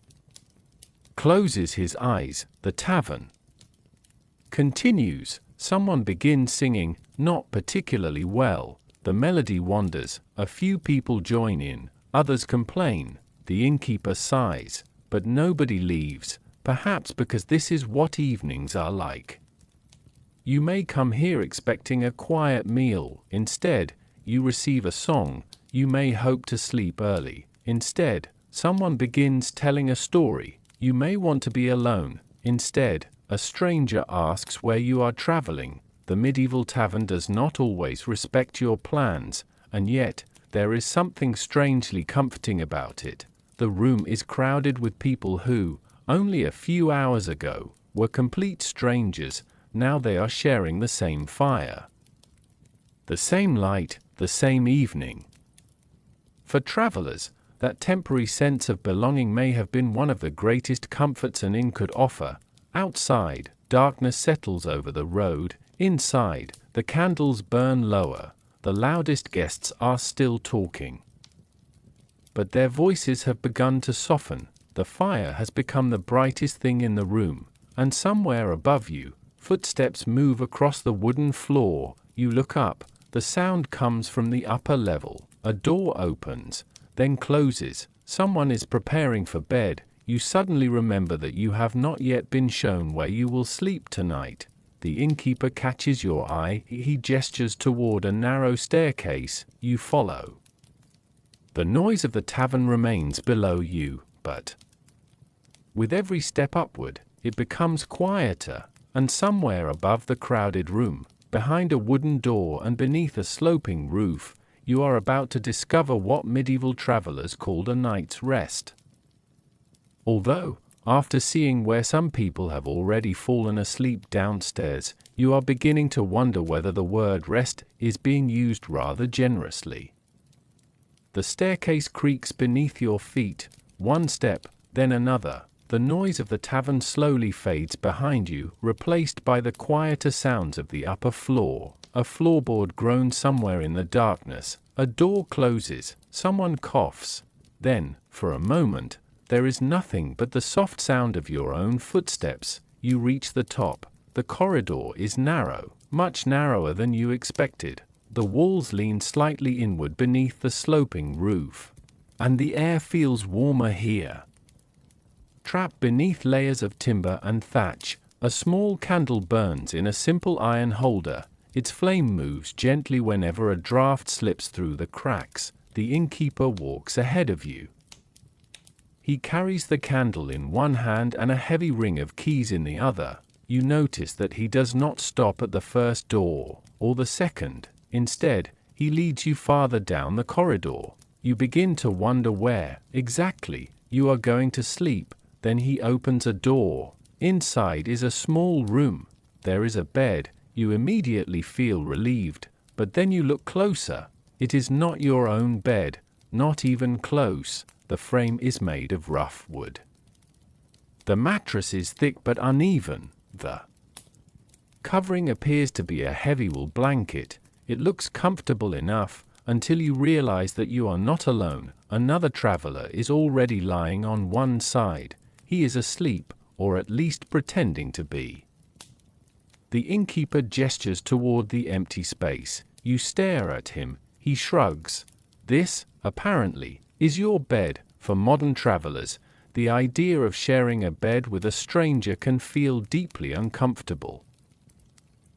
closes his eyes. The tavern continues. Someone begins singing, not particularly well. The melody wanders. A few people join in, others complain. The innkeeper sighs, but nobody leaves, perhaps because this is what evenings are like. You may come here expecting a quiet meal. Instead, you receive a song. You may hope to sleep early. Instead, someone begins telling a story. You may want to be alone. Instead, a stranger asks where you are traveling. The medieval tavern does not always respect your plans, and yet, there is something strangely comforting about it. The room is crowded with people who, only a few hours ago, were complete strangers. Now they are sharing the same fire, the same light, the same evening. For travelers, that temporary sense of belonging may have been one of the greatest comforts an inn could offer. Outside, darkness settles over the road. Inside, the candles burn lower. The loudest guests are still talking, but their voices have begun to soften. The fire has become the brightest thing in the room, and somewhere above you, footsteps move across the wooden floor. You look up. The sound comes from the upper level. A door opens, then closes. Someone is preparing for bed. You suddenly remember that you have not yet been shown where you will sleep tonight. The innkeeper catches your eye. He gestures toward a narrow staircase. You follow. The noise of the tavern remains below you, but with every step upward, it becomes quieter, and somewhere above the crowded room, behind a wooden door and beneath a sloping roof, you are about to discover what medieval travelers called a night's rest. Although, after seeing where some people have already fallen asleep downstairs, you are beginning to wonder whether the word rest is being used rather generously. The staircase creaks beneath your feet. One step, then another. The noise of the tavern slowly fades behind you, replaced by the quieter sounds of the upper floor. A floorboard groans somewhere in the darkness. A door closes. Someone coughs. Then, for a moment, there is nothing but the soft sound of your own footsteps. You reach the top. The corridor is narrow, much narrower than you expected. The walls lean slightly inward beneath the sloping roof, and the air feels warmer here. Trapped beneath layers of timber and thatch, a small candle burns in a simple iron holder. Its flame moves gently whenever a draft slips through the cracks. The innkeeper walks ahead of you. He carries the candle in one hand and a heavy ring of keys in the other. You notice that he does not stop at the first door, or the second. Instead, he leads you farther down the corridor. You begin to wonder where, exactly, you are going to sleep. Then he opens a door. Inside is a small room. There is a bed. You immediately feel relieved, but then you look closer. It is not your own bed, not even close. The frame is made of rough wood. The mattress is thick but uneven. The covering appears to be a heavy wool blanket. It looks comfortable enough until you realize that you are not alone. Another traveler is already lying on one side. He is asleep, or at least pretending to be. The innkeeper gestures toward the empty space. You stare at him. He shrugs. This, apparently, is your bed. For modern travelers, the idea of sharing a bed with a stranger can feel deeply uncomfortable.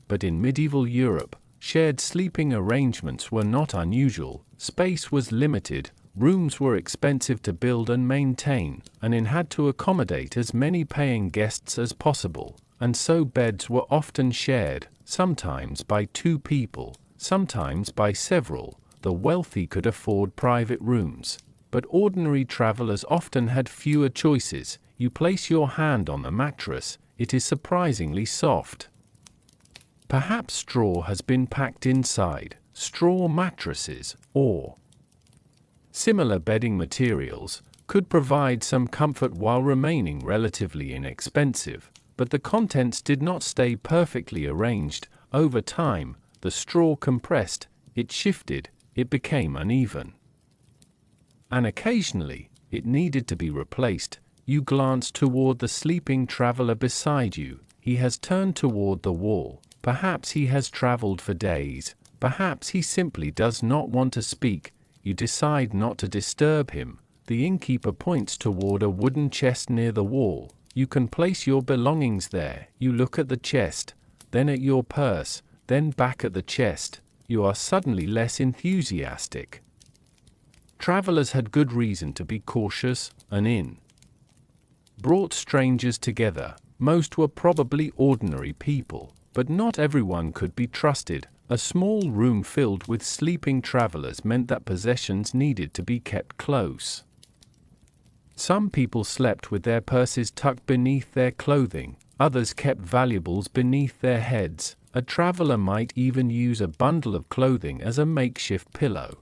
But in medieval Europe, shared sleeping arrangements were not unusual. Space was limited, rooms were expensive to build and maintain, and an inn had to accommodate as many paying guests as possible, and so beds were often shared, sometimes by two people, sometimes by several. The wealthy could afford private rooms, but ordinary travelers often had fewer choices. You place your hand on the mattress. It is surprisingly soft. Perhaps straw has been packed inside. Straw mattresses, or similar bedding materials, could provide some comfort while remaining relatively inexpensive, but the contents did not stay perfectly arranged. Over time, the straw compressed, it shifted, it became uneven. And occasionally, it needed to be replaced. You glance toward the sleeping traveler beside you. He has turned toward the wall. Perhaps he has traveled for days. Perhaps he simply does not want to speak. You decide not to disturb him. The innkeeper points toward a wooden chest near the wall. You can place your belongings there. You look at the chest, then at your purse, then back at the chest. You are suddenly less enthusiastic. Travelers had good reason to be cautious. An inn brought strangers together. Most were probably ordinary people, but not everyone could be trusted. A small room filled with sleeping travelers meant that possessions needed to be kept close. Some people slept with their purses tucked beneath their clothing. Others kept valuables beneath their heads. A traveler might even use a bundle of clothing as a makeshift pillow.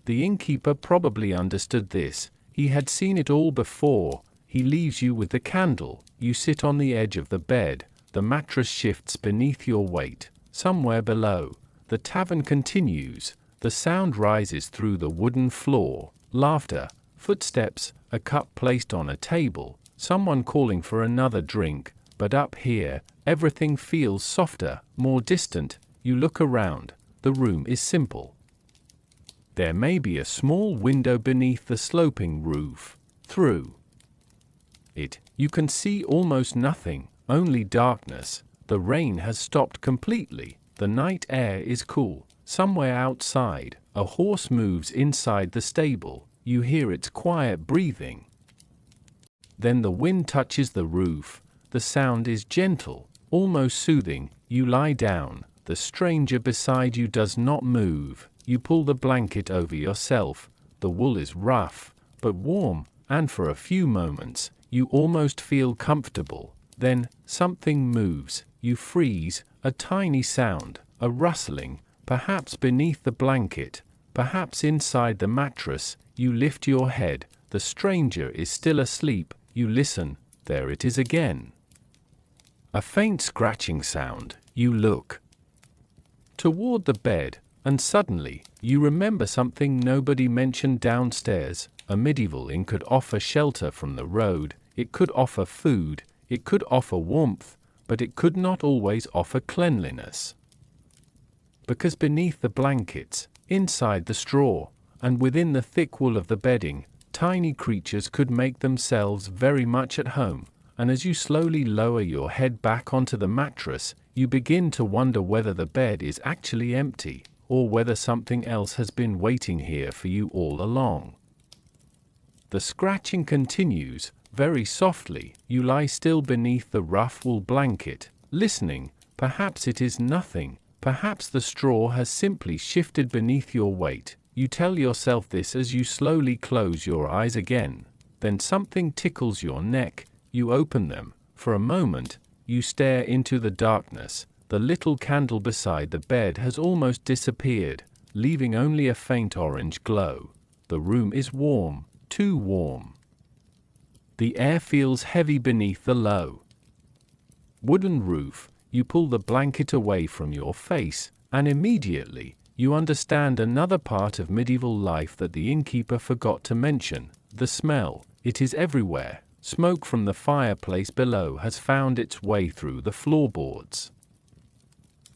The innkeeper probably understood this. He had seen it all before. He leaves you with the candle. You sit on the edge of the bed. The mattress shifts beneath your weight. Somewhere below, the tavern continues. The sound rises through the wooden floor. Laughter, footsteps, a cup placed on a table, someone calling for another drink. But up here, everything feels softer, more distant. You look around. The room is simple. There may be a small window beneath the sloping roof. Through it, you can see almost nothing, only darkness. The rain has stopped completely. The night air is cool. Somewhere outside, a horse moves inside the stable. You hear its quiet breathing. Then the wind touches the roof. The sound is gentle, almost soothing. You lie down. The stranger beside you does not move. You pull the blanket over yourself. The wool is rough, but warm, and for a few moments, you almost feel comfortable. Then, something moves. You freeze. A tiny sound, a rustling, perhaps beneath the blanket, perhaps inside the mattress. You lift your head. The stranger is still asleep. You listen. There it is again. A faint scratching sound. You look toward the bed, and suddenly, you remember something nobody mentioned downstairs. A medieval inn could offer shelter from the road. It could offer food. It could offer warmth, but it could not always offer cleanliness. Because beneath the blankets, inside the straw, and within the thick wool of the bedding, tiny creatures could make themselves very much at home. And as you slowly lower your head back onto the mattress, you begin to wonder whether the bed is actually empty, or whether something else has been waiting here for you all along. The scratching continues. Very softly, you lie still beneath the rough wool blanket, listening. Perhaps it is nothing. Perhaps the straw has simply shifted beneath your weight. You tell yourself this as you slowly close your eyes again. Then something tickles your neck. You open them. For a moment, you stare into the darkness. The little candle beside the bed has almost disappeared, leaving only a faint orange glow. The room is warm, too warm. The air feels heavy beneath the low wooden roof. You pull the blanket away from your face, and immediately, you understand another part of medieval life that the innkeeper forgot to mention: the smell. It is everywhere. Smoke from the fireplace below has found its way through the floorboards.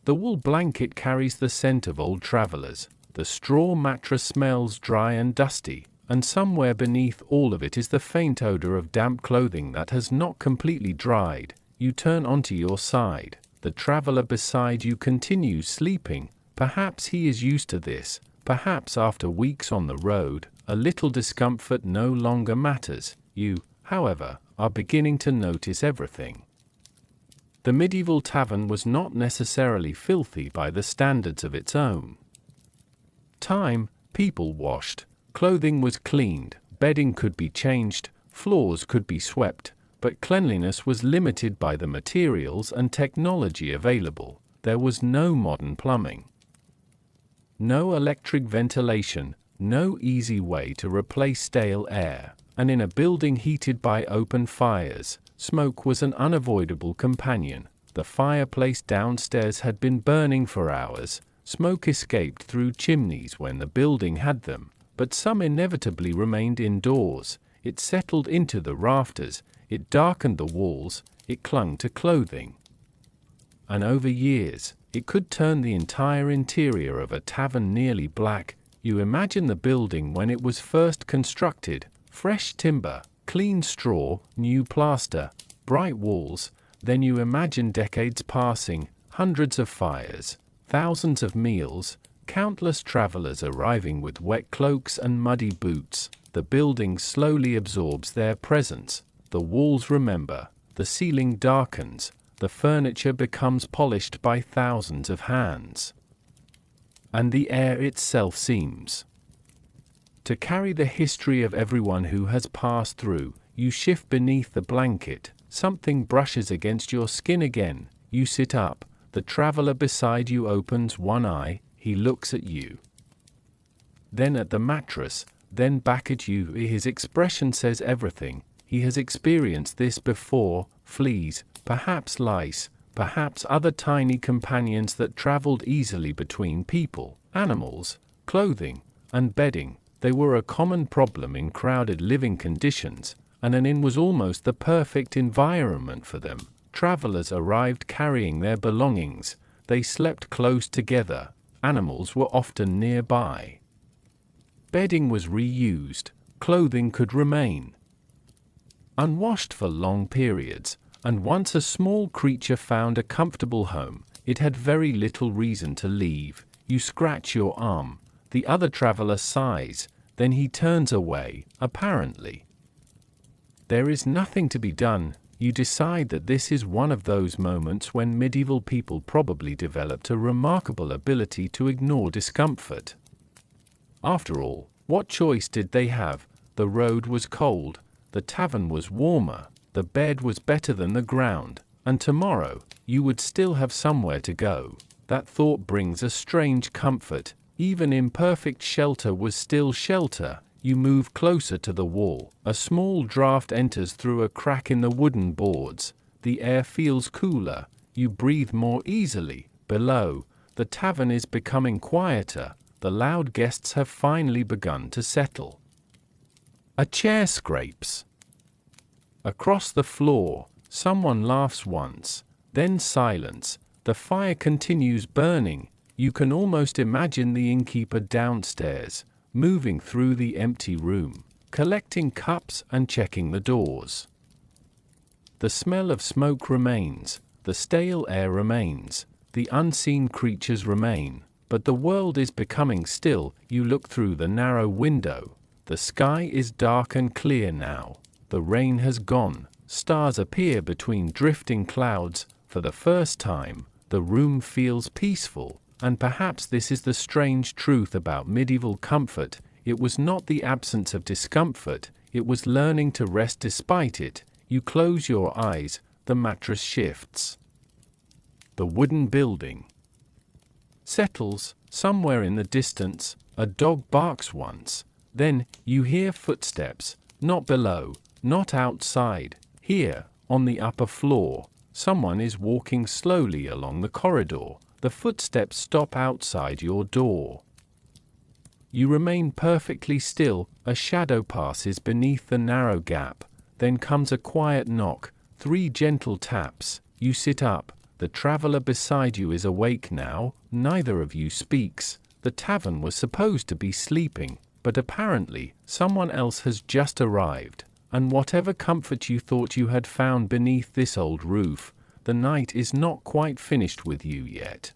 The wool blanket carries the scent of old travelers. The straw mattress smells dry and dusty, and somewhere beneath all of it is the faint odor of damp clothing that has not completely dried. You turn onto your side. The traveler beside you continues sleeping. Perhaps he is used to this. Perhaps after weeks on the road, a little discomfort no longer matters. You, however, are beginning to notice everything. The medieval tavern was not necessarily filthy by the standards of its own time. People washed, clothing was cleaned, bedding could be changed, floors could be swept, but cleanliness was limited by the materials and technology available. There was no modern plumbing, no electric ventilation, no easy way to replace stale air, and in a building heated by open fires, smoke was an unavoidable companion. The fireplace downstairs had been burning for hours. Smoke escaped through chimneys when the building had them, but some inevitably remained indoors. It settled into the rafters, it darkened the walls, it clung to clothing. And over years, it could turn the entire interior of a tavern nearly black. You imagine the building when it was first constructed: fresh timber, clean straw, new plaster, bright walls. Then you imagine decades passing, hundreds of fires, thousands of meals, countless travelers arriving with wet cloaks and muddy boots. The building slowly absorbs their presence. The walls remember, the ceiling darkens, the furniture becomes polished by thousands of hands. And the air itself seems to carry the history of everyone who has passed through. You shift beneath the blanket, something brushes against your skin again. You sit up, the traveler beside you opens one eye, he looks at you, then at the mattress, then back at you. His expression says everything. He has experienced this before: fleas, perhaps lice, perhaps other tiny companions that traveled easily between people, animals, clothing, and bedding. They were a common problem in crowded living conditions, and an inn was almost the perfect environment for them. Travelers arrived carrying their belongings. They slept close together. Animals were often nearby. Bedding was reused. Clothing could remain unwashed for long periods, and once a small creature found a comfortable home, it had very little reason to leave. You scratch your arm. The other traveler sighs. Then he turns away, apparently. There is nothing to be done. You decide that this is one of those moments when medieval people probably developed a remarkable ability to ignore discomfort. After all, what choice did they have? The road was cold, the tavern was warmer, the bed was better than the ground, and tomorrow, you would still have somewhere to go. That thought brings a strange comfort. Even imperfect shelter was still shelter. You move closer to the wall. A small draft enters through a crack in the wooden boards. The air feels cooler. You breathe more easily. Below, the tavern is becoming quieter. The loud guests have finally begun to settle. A chair scrapes across the floor. Someone laughs once, then silence. The fire continues burning. You can almost imagine the innkeeper downstairs, moving through the empty room, collecting cups and checking the doors. The smell of smoke remains. The stale air remains, the unseen creatures remain, but the world is becoming still. You look through the narrow window. The sky is dark and clear now. The rain has gone. Stars appear between drifting clouds. For the first time, the room feels peaceful, and perhaps this is the strange truth about medieval comfort. It was not the absence of discomfort, it was learning to rest despite it. You close your eyes, the mattress shifts. The wooden building settles. Somewhere in the distance, a dog barks once. Then, you hear footsteps, not below, not outside. Here, on the upper floor, someone is walking slowly along the corridor. The footsteps stop outside your door. You remain perfectly still. A shadow passes beneath the narrow gap. Then comes a quiet knock, 3 gentle taps. You sit up. The traveler beside you is awake now. Neither of you speaks. The tavern was supposed to be sleeping, but apparently, someone else has just arrived. And whatever comfort you thought you had found beneath this old roof, the night is not quite finished with you yet.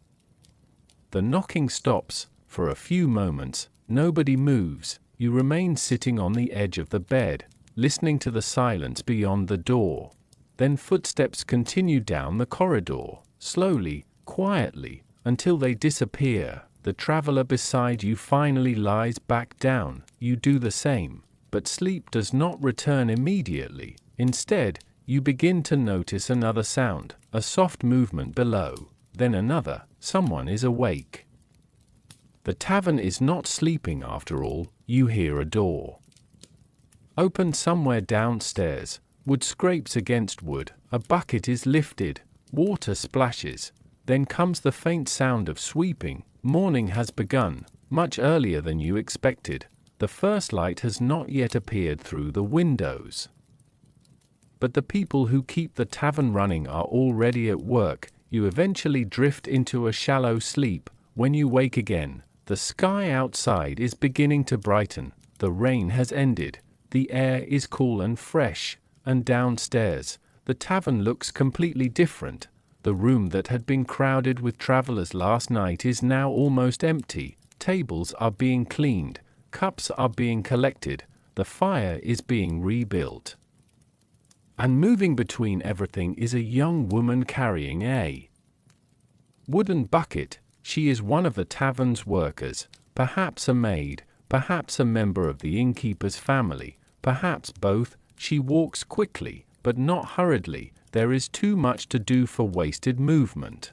The knocking stops. For a few moments, nobody moves. You remain sitting on the edge of the bed, listening to the silence beyond the door. Then footsteps continue down the corridor, slowly, quietly, until they disappear. The traveler beside you finally lies back down. You do the same, but sleep does not return immediately. Instead, you begin to notice another sound, a soft movement below, then another. Someone is awake. The tavern is not sleeping after all. You hear a door open somewhere downstairs. Wood scrapes against wood. A bucket is lifted. Water splashes. Then comes the faint sound of sweeping. Morning has begun, much earlier than you expected. The first light has not yet appeared through the windows. But the people who keep the tavern running are already at work. You eventually drift into a shallow sleep. When you wake again, the sky outside is beginning to brighten. The rain has ended. The air is cool and fresh. And downstairs, the tavern looks completely different. The room that had been crowded with travelers last night is now almost empty. Tables are being cleaned. Cups are being collected. The fire is being rebuilt. And moving between everything is a young woman carrying a wooden bucket. She is one of the tavern's workers, perhaps a maid, perhaps a member of the innkeeper's family, perhaps both. She walks quickly, but not hurriedly. There is too much to do for wasted movement.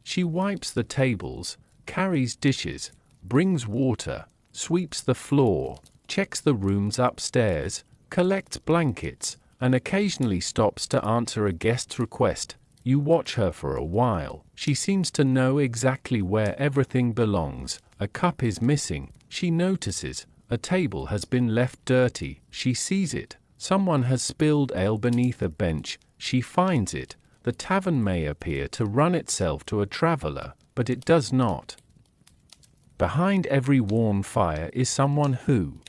She wipes the tables, carries dishes, brings water, sweeps the floor, checks the rooms upstairs, collects blankets, and occasionally stops to answer a guest's request. You watch her for a while. She seems to know exactly where everything belongs. A cup is missing. She notices. A table has been left dirty. She sees it. Someone has spilled ale beneath a bench. She finds it. The tavern may appear to run itself to a traveler, but it does not. Behind every worn fire is someone who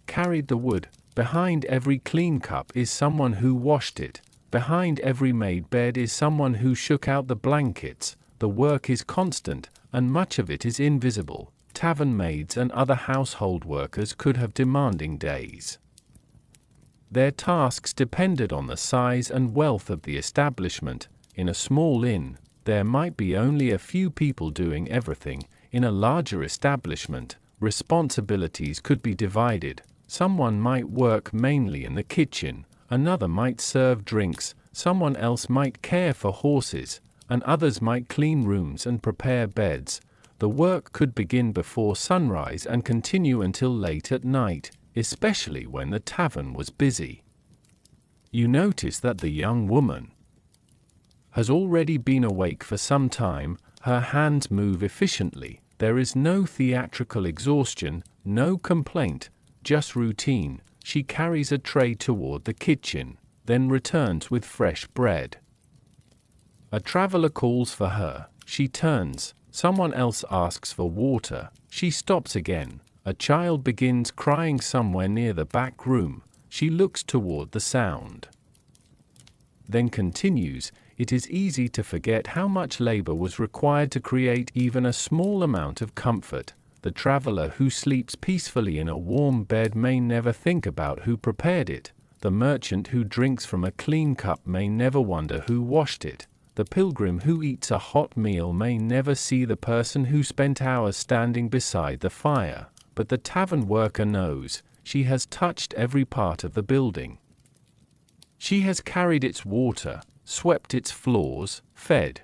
carried the wood. Behind every clean cup is someone who washed it. Behind every made bed is someone who shook out the blankets. The work is constant, and much of it is invisible. Tavern maids and other household workers could have demanding days. Their tasks depended on the size and wealth of the establishment. In a small inn, there might be only a few people doing everything. In a larger establishment, responsibilities could be divided. Someone might work mainly in the kitchen, another might serve drinks, someone else might care for horses, and others might clean rooms and prepare beds. The work could begin before sunrise and continue until late at night, especially when the tavern was busy. You notice that the young woman has already been awake for some time. Her hands move efficiently. There is no theatrical exhaustion, no complaint, just routine. She carries a tray toward the kitchen, then returns with fresh bread. A traveler calls for her. She turns. Someone else asks for water. She stops again. A child begins crying somewhere near the back room. She looks toward the sound. then continues, it is easy to forget how much labor was required to create even a small amount of comfort. The traveler who sleeps peacefully in a warm bed may never think about who prepared it. The merchant who drinks from a clean cup may never wonder who washed it. The pilgrim who eats a hot meal may never see the person who spent hours standing beside the fire. But the tavern worker knows. She has touched every part of the building. She has carried its water, swept its floors, fed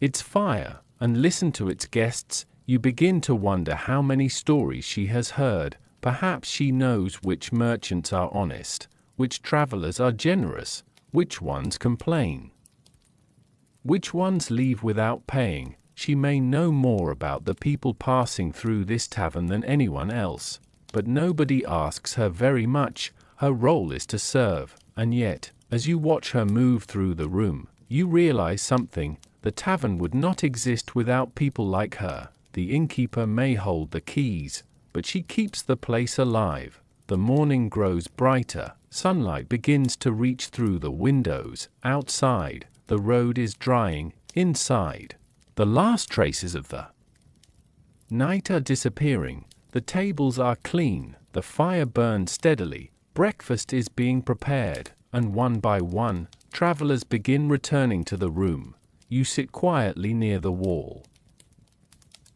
its fire, and listened to its guests. You begin to wonder how many stories she has heard. Perhaps she knows which merchants are honest, which travelers are generous, which ones complain, which ones leave without paying. She may know more about the people passing through this tavern than anyone else, but nobody asks her very much. Her role is to serve, and yet, as you watch her move through the room, you realize something. The tavern would not exist without people like her. The innkeeper may hold the keys, but she keeps the place alive. The morning grows brighter, sunlight begins to reach through the windows. Outside, the road is drying. Inside, the last traces of the night are disappearing. The tables are clean, the fire burns steadily, breakfast is being prepared, and one by one, travelers begin returning to the room. You sit quietly near the wall.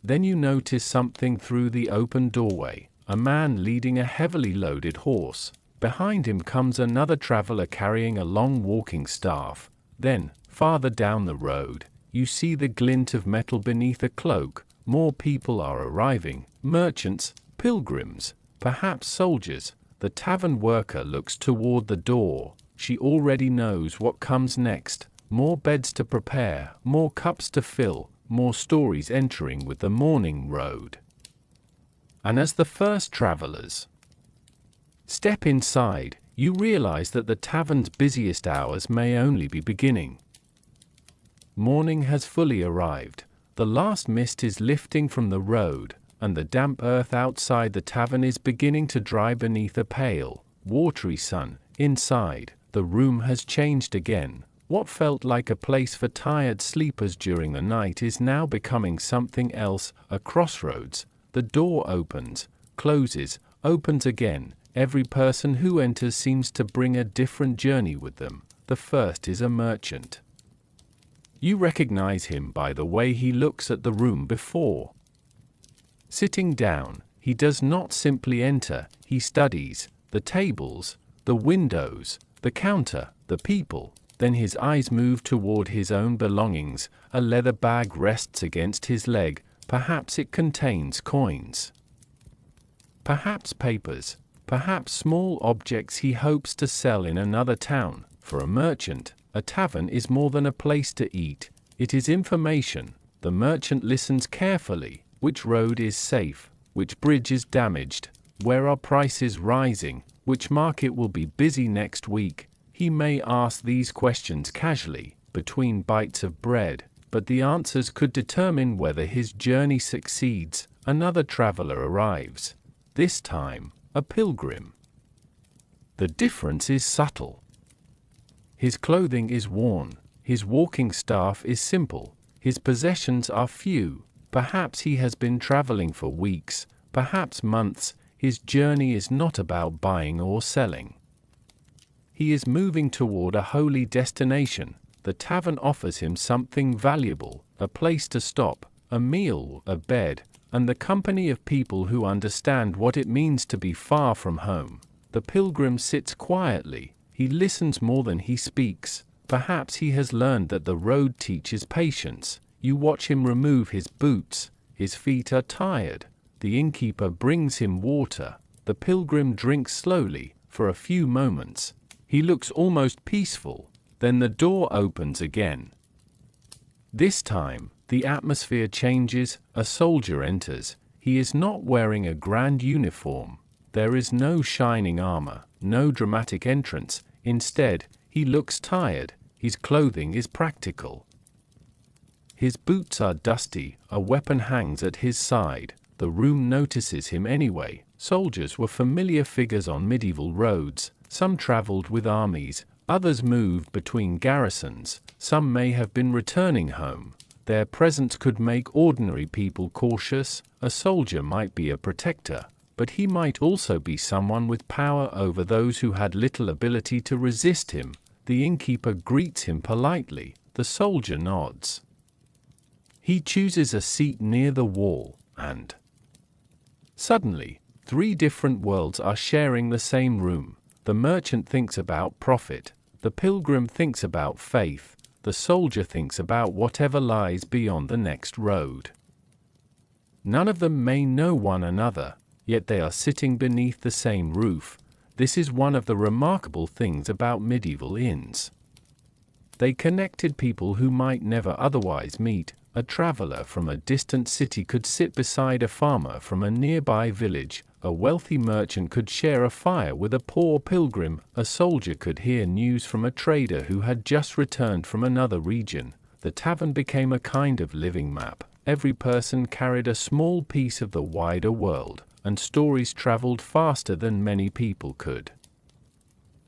Then you notice something through the open doorway, a man leading a heavily loaded horse. Behind him comes another traveler carrying a long walking staff. Then, farther down the road, you see the glint of metal beneath a cloak. More people are arriving, merchants, pilgrims, perhaps soldiers. The tavern worker looks toward the door. She already knows what comes next. More beds to prepare, more cups to fill, more stories entering with the morning road. And as the first travelers step inside, you realize that the tavern's busiest hours may only be beginning. Morning has fully arrived. The last mist is lifting from the road, and the damp earth outside the tavern is beginning to dry beneath a pale, watery sun. Inside, the room has changed again. What felt like a place for tired sleepers during the night is now becoming something else, a crossroads. The door opens, closes, opens again. Every person who enters seems to bring a different journey with them. The first is a merchant. You recognize him by the way he looks at the room before sitting down. He does not simply enter, he studies the tables, the windows, the counter, the people. Then his eyes move toward his own belongings. A leather bag rests against his leg. Perhaps it contains coins, perhaps papers, perhaps small objects he hopes to sell in another town. For a merchant, a tavern is more than a place to eat. It is information. The merchant listens carefully. Which road is safe? Which bridge is damaged? Where are prices rising? Which market will be busy next week? He may ask these questions casually, between bites of bread, but the answers could determine whether his journey succeeds. Another traveler arrives. This time, a pilgrim. The difference is subtle. His clothing is worn, his walking staff is simple, his possessions are few. Perhaps he has been traveling for weeks, perhaps months. His journey is not about buying or selling. He is moving toward a holy destination. The tavern offers him something valuable, a place to stop, a meal, a bed, and the company of people who understand what it means to be far from home. The pilgrim sits quietly. He listens more than he speaks. Perhaps he has learned that the road teaches patience. You watch him remove his boots. His feet are tired. The innkeeper brings him water. The pilgrim drinks slowly, for a few moments. He looks almost peaceful. Then the door opens again. This time, the atmosphere changes. A soldier enters. He is not wearing a grand uniform. There is no shining armor, no dramatic entrance. Instead, he looks tired. His clothing is practical. His boots are dusty. A weapon hangs at his side. The room notices him anyway. Soldiers were familiar figures on medieval roads. Some traveled with armies, Others moved between garrisons, some may have been returning home. Their presence could make ordinary people cautious. A soldier might be a protector, but he might also be someone with power over those who had little ability to resist him. The innkeeper greets him politely. The soldier nods. He chooses a seat near the wall, and suddenly, 3 different worlds are sharing the same room. The merchant thinks about profit. The pilgrim thinks about faith. The soldier thinks about whatever lies beyond the next road. None of them may know one another, yet they are sitting beneath the same roof. This is one of the remarkable things about medieval inns. They connected people who might never otherwise meet. A traveler from a distant city could sit beside a farmer from a nearby village. A wealthy merchant could share a fire with a poor pilgrim. A soldier could hear news from a trader who had just returned from another region. The tavern became a kind of living map. Every person carried a small piece of the wider world, and stories traveled faster than many people could.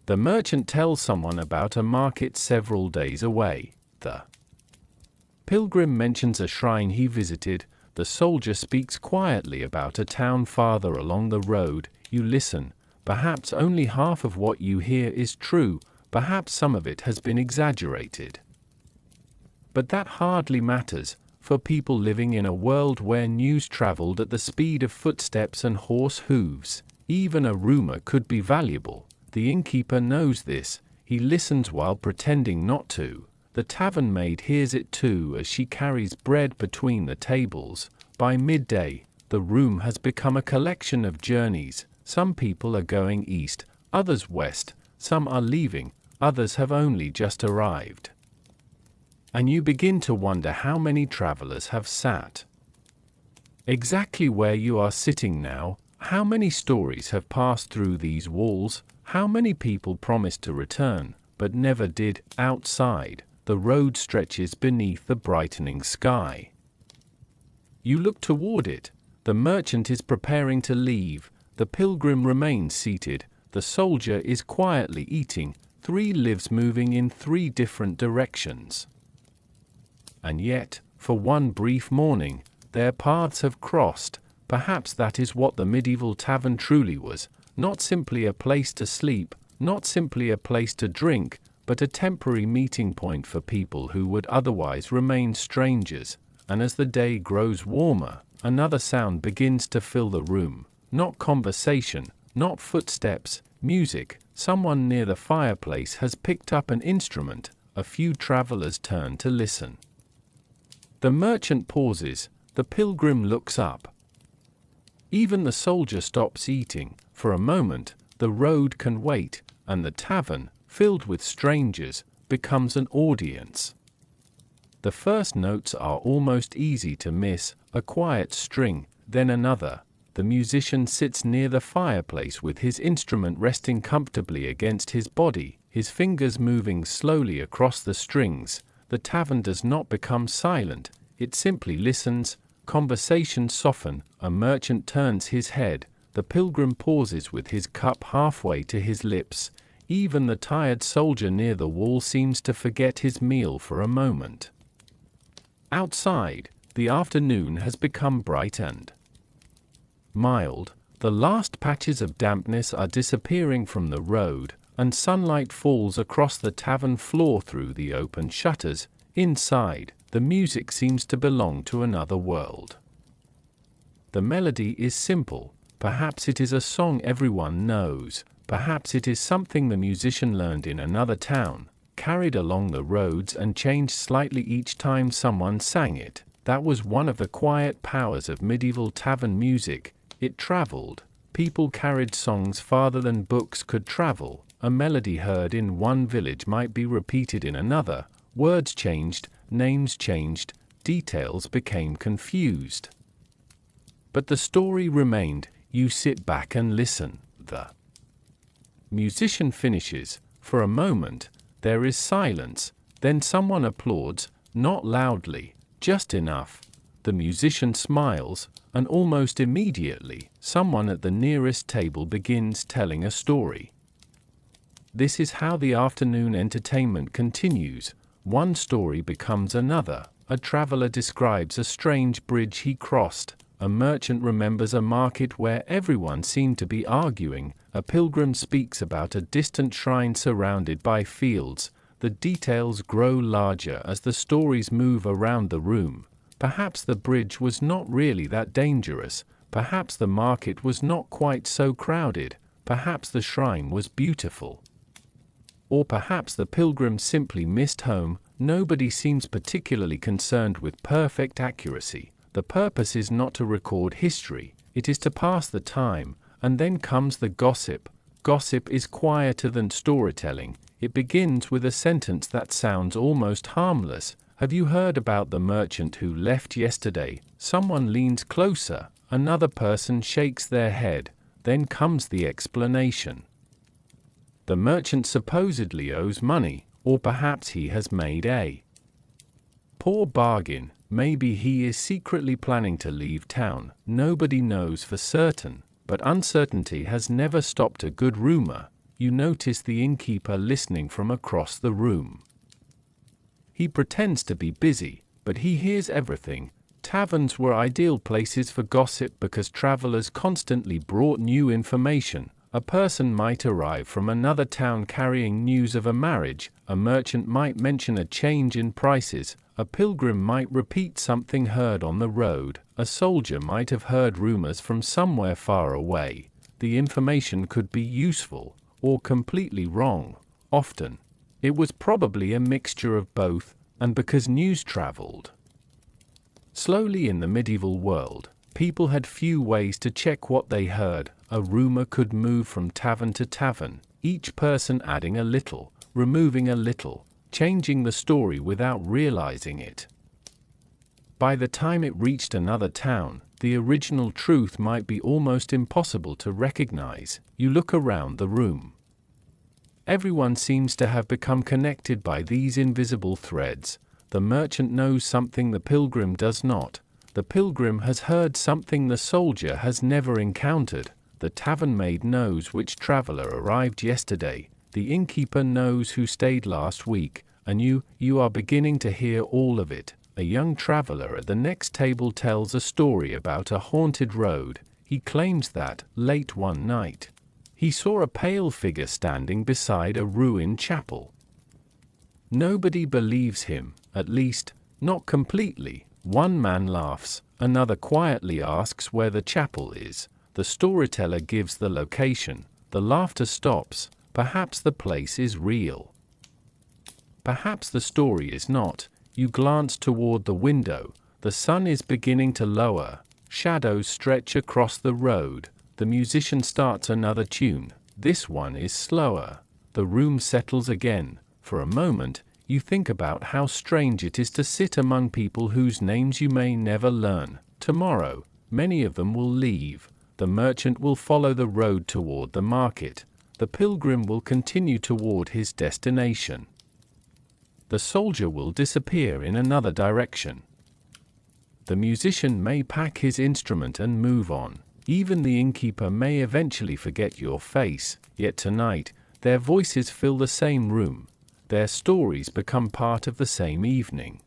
The merchant tells someone about a market several days away. The pilgrim mentions a shrine he visited. The soldier speaks quietly about a town farther along the road. You listen. Perhaps only half of what you hear is true. Perhaps some of it has been exaggerated. But that hardly matters, for people living in a world where news traveled at the speed of footsteps and horse hooves. Even a rumor could be valuable. The innkeeper knows this. He listens while pretending not to. The tavern maid hears it too as she carries bread between the tables. By midday, the room has become a collection of journeys. Some people are going east, others west, some are leaving, others have only just arrived. And you begin to wonder how many travelers have sat exactly where you are sitting now. How many stories have passed through these walls? How many people promised to return, but never did? Outside, the road stretches beneath the brightening sky. You look toward it. The merchant is preparing to leave. The pilgrim remains seated. The soldier is quietly eating. 3 lives moving in 3 different directions. And yet, for one brief morning, their paths have crossed. Perhaps that is what the medieval tavern truly was. Not simply a place to sleep, not simply a place to drink, but a temporary meeting point for people who would otherwise remain strangers. And as the day grows warmer, another sound begins to fill the room. Not conversation, not footsteps, music. Someone near the fireplace has picked up an instrument. A few travelers turn to listen. The merchant pauses. The pilgrim looks up. Even the soldier stops eating. For a moment, the road can wait, and the tavern, filled with strangers, becomes an audience. The first notes are almost easy to miss, a quiet string, then another. The musician sits near the fireplace with his instrument resting comfortably against his body, his fingers moving slowly across the strings. The tavern does not become silent, it simply listens. Conversations soften. A merchant turns his head. The pilgrim pauses with his cup halfway to his lips. Even the tired soldier near the wall seems to forget his meal for a moment. Outside, the afternoon has become bright and mild. The last patches of dampness are disappearing from the road, and sunlight falls across the tavern floor through the open shutters. Inside, the music seems to belong to another world. The melody is simple. Perhaps it is a song everyone knows. Perhaps it is something the musician learned in another town, carried along the roads and changed slightly each time someone sang it. That was one of the quiet powers of medieval tavern music. It traveled. People carried songs farther than books could travel. A melody heard in one village might be repeated in another. Words changed, names changed, details became confused. But the story remained. You sit back and listen. The musician finishes. For a moment, there is silence. Then someone applauds, not loudly, just enough. The musician smiles, and almost immediately, someone at the nearest table begins telling a story. This is how the afternoon entertainment continues. One story becomes another. A traveler describes a strange bridge he crossed. A merchant remembers a market where everyone seemed to be arguing. A pilgrim speaks about a distant shrine surrounded by fields. The details grow larger as the stories move around the room. Perhaps the bridge was not really that dangerous. Perhaps the market was not quite so crowded. Perhaps the shrine was beautiful. Or perhaps the pilgrim simply missed home. Nobody seems particularly concerned with perfect accuracy. The purpose is not to record history, it is to pass the time, and then comes the gossip. Gossip is quieter than storytelling. It begins with a sentence that sounds almost harmless. Have you heard about the merchant who left yesterday? Someone leans closer, another person shakes their head, then comes the explanation. The merchant supposedly owes money, or perhaps he has made a poor bargain. Maybe he is secretly planning to leave town. Nobody knows for certain, but uncertainty has never stopped a good rumor. You notice the innkeeper listening from across the room. He pretends to be busy, but he hears everything. Taverns were ideal places for gossip because travelers constantly brought new information. A person might arrive from another town carrying news of a marriage. A merchant might mention a change in prices. A pilgrim might repeat something heard on the road. A soldier might have heard rumors from somewhere far away. The information could be useful or completely wrong. Often, it was probably a mixture of both, and because news traveled slowly in the medieval world, people had few ways to check what they heard. A rumor could move from tavern to tavern, each person adding a little, removing a little, changing the story without realizing it. By the time it reached another town, the original truth might be almost impossible to recognize. You look around the room. Everyone seems to have become connected by these invisible threads. The merchant knows something the pilgrim does not. The pilgrim has heard something the soldier has never encountered. The tavern maid knows which traveler arrived yesterday. The innkeeper knows who stayed last week, and you are beginning to hear all of it. A young traveler at the next table tells a story about a haunted road. He claims that, late one night, he saw a pale figure standing beside a ruined chapel. Nobody believes him, at least, not completely. One man laughs, another quietly asks where the chapel is. The storyteller gives the location. The laughter stops. Perhaps the place is real. Perhaps the story is not. You glance toward the window. The sun is beginning to lower. Shadows stretch across the road. The musician starts another tune. This one is slower. The room settles again. For a moment, you think about how strange it is to sit among people whose names you may never learn. Tomorrow, many of them will leave. The merchant will follow the road toward the market. The pilgrim will continue toward his destination. The soldier will disappear in another direction. The musician may pack his instrument and move on. Even the innkeeper may eventually forget your face. Yet tonight, their voices fill the same room. Their stories become part of the same evening.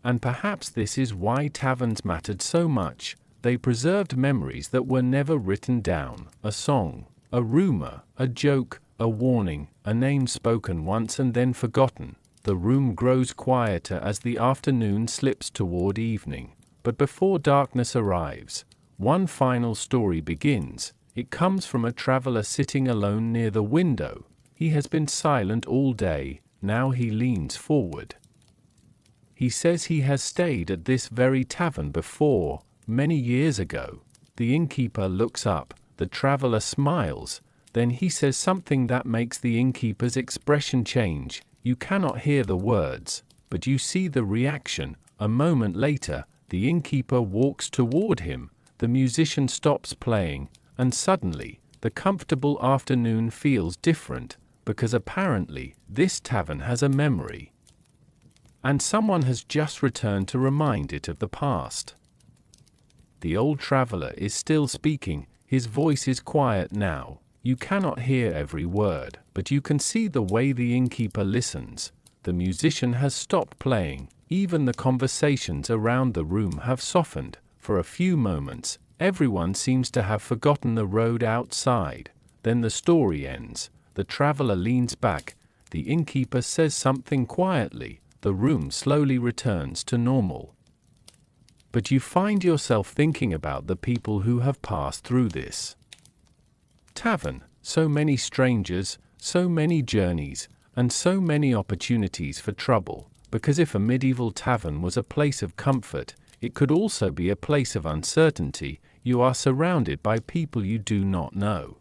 And perhaps this is why taverns mattered so much. They preserved memories that were never written down. A song, a rumor, a joke, a warning, a name spoken once and then forgotten. The room grows quieter as the afternoon slips toward evening. But before darkness arrives, one final story begins. It comes from a traveler sitting alone near the window. He has been silent all day. Now he leans forward. He says he has stayed at this very tavern before, many years ago. The innkeeper looks up. The traveler smiles. Then he says something that makes the innkeeper's expression change. You cannot hear the words, but you see the reaction. A moment later, the innkeeper walks toward him. The musician stops playing, and suddenly, the comfortable afternoon feels different, because apparently, this tavern has a memory. And someone has just returned to remind it of the past. The old traveler is still speaking. His voice is quiet now. You cannot hear every word, but you can see the way the innkeeper listens. The musician has stopped playing. Even the conversations around the room have softened. For a few moments, everyone seems to have forgotten the road outside. Then the story ends. The traveler leans back. The innkeeper says something quietly. The room slowly returns to normal. But you find yourself thinking about the people who have passed through this tavern. So many strangers, so many journeys, and so many opportunities for trouble. Because if a medieval tavern was a place of comfort, it could also be a place of uncertainty. You are surrounded by people you do not know.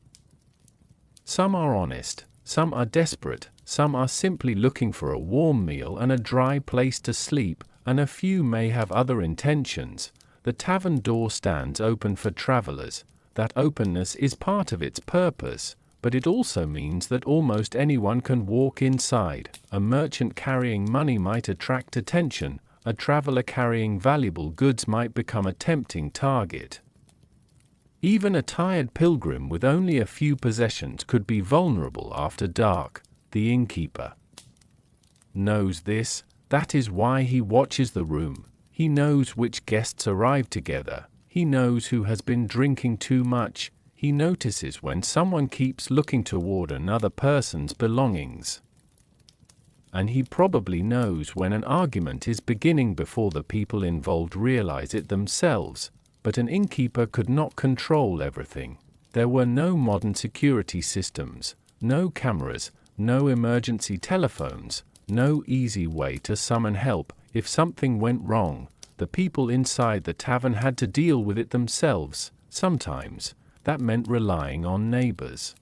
Some are honest, some are desperate, some are simply looking for a warm meal and a dry place to sleep, and a few may have other intentions. The tavern door stands open for travelers. That openness is part of its purpose, but it also means that almost anyone can walk inside. A merchant carrying money might attract attention. A traveler carrying valuable goods might become a tempting target. Even a tired pilgrim with only a few possessions could be vulnerable after dark. The innkeeper knows this. That is why he watches the room. He knows which guests arrive together. He knows who has been drinking too much. He notices when someone keeps looking toward another person's belongings. And he probably knows when an argument is beginning before the people involved realize it themselves. But an innkeeper could not control everything. There were no modern security systems, no cameras, no emergency telephones, no easy way to summon help. If something went wrong, the people inside the tavern had to deal with it themselves. Sometimes, that meant relying on neighbors.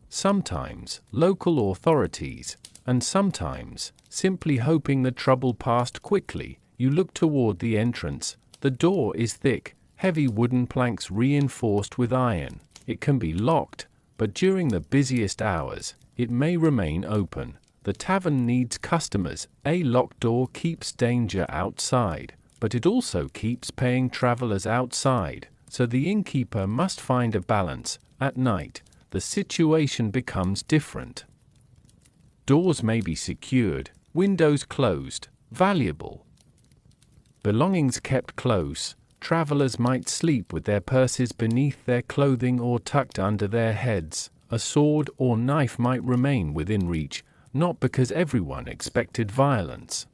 Sometimes, local authorities. And sometimes, simply hoping the trouble passed quickly. You look toward the entrance. The door is thick, heavy wooden planks reinforced with iron. It can be locked, but during the busiest hours, it may remain open. The tavern needs customers. A locked door keeps danger outside, but it also keeps paying travelers outside. So the innkeeper must find a balance. At night, the situation becomes different. Doors may be secured, windows closed, valuable belongings kept close. Travelers might sleep with their purses beneath their clothing or tucked under their heads. A sword or knife might remain within reach, not because everyone expected violence,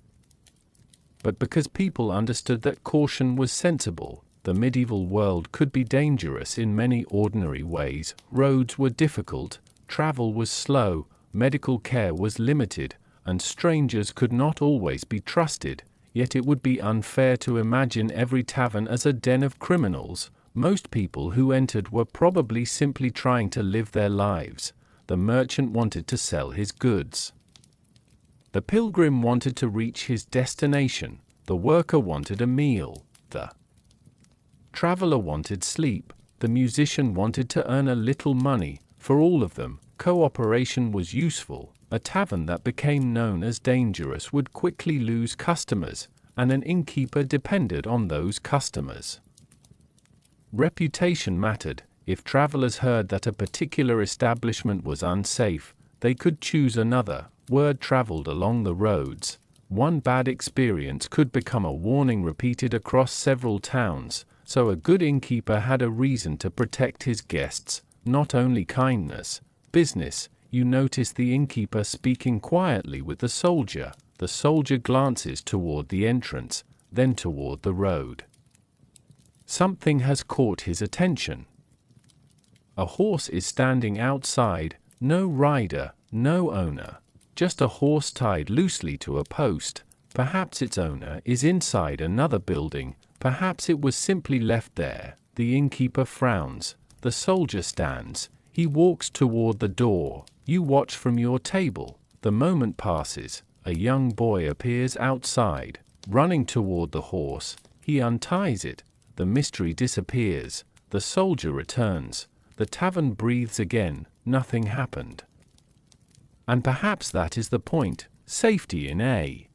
but because people understood that caution was sensible. The medieval world could be dangerous in many ordinary ways. Roads were difficult, travel was slow, medical care was limited, and strangers could not always be trusted. Yet it would be unfair to imagine every tavern as a den of criminals. Most people who entered were probably simply trying to live their lives. The merchant wanted to sell his goods. The pilgrim wanted to reach his destination. The worker wanted a meal. The traveler wanted sleep. The musician wanted to earn a little money. For all of them, cooperation was useful. A tavern that became known as dangerous would quickly lose customers, and an innkeeper depended on those customers. Reputation mattered. If travelers heard that a particular establishment was unsafe, they could choose another. Word traveled along the roads. One bad experience could become a warning repeated across several towns, so a good innkeeper had a reason to protect his guests. Not only kindness, business. You notice the innkeeper speaking quietly with the soldier. The soldier glances toward the entrance, then toward the road. Something has caught his attention. A horse is standing outside, no rider, no owner, just a horse tied loosely to a post. Perhaps its owner is inside another building, perhaps it was simply left there. The innkeeper frowns. The soldier stands. He walks toward the door. You watch from your table. The moment passes. A young boy appears outside, running toward the horse. He unties it. The mystery disappears. The soldier returns. The tavern breathes again. Nothing happened. And perhaps that is the point. Safety in a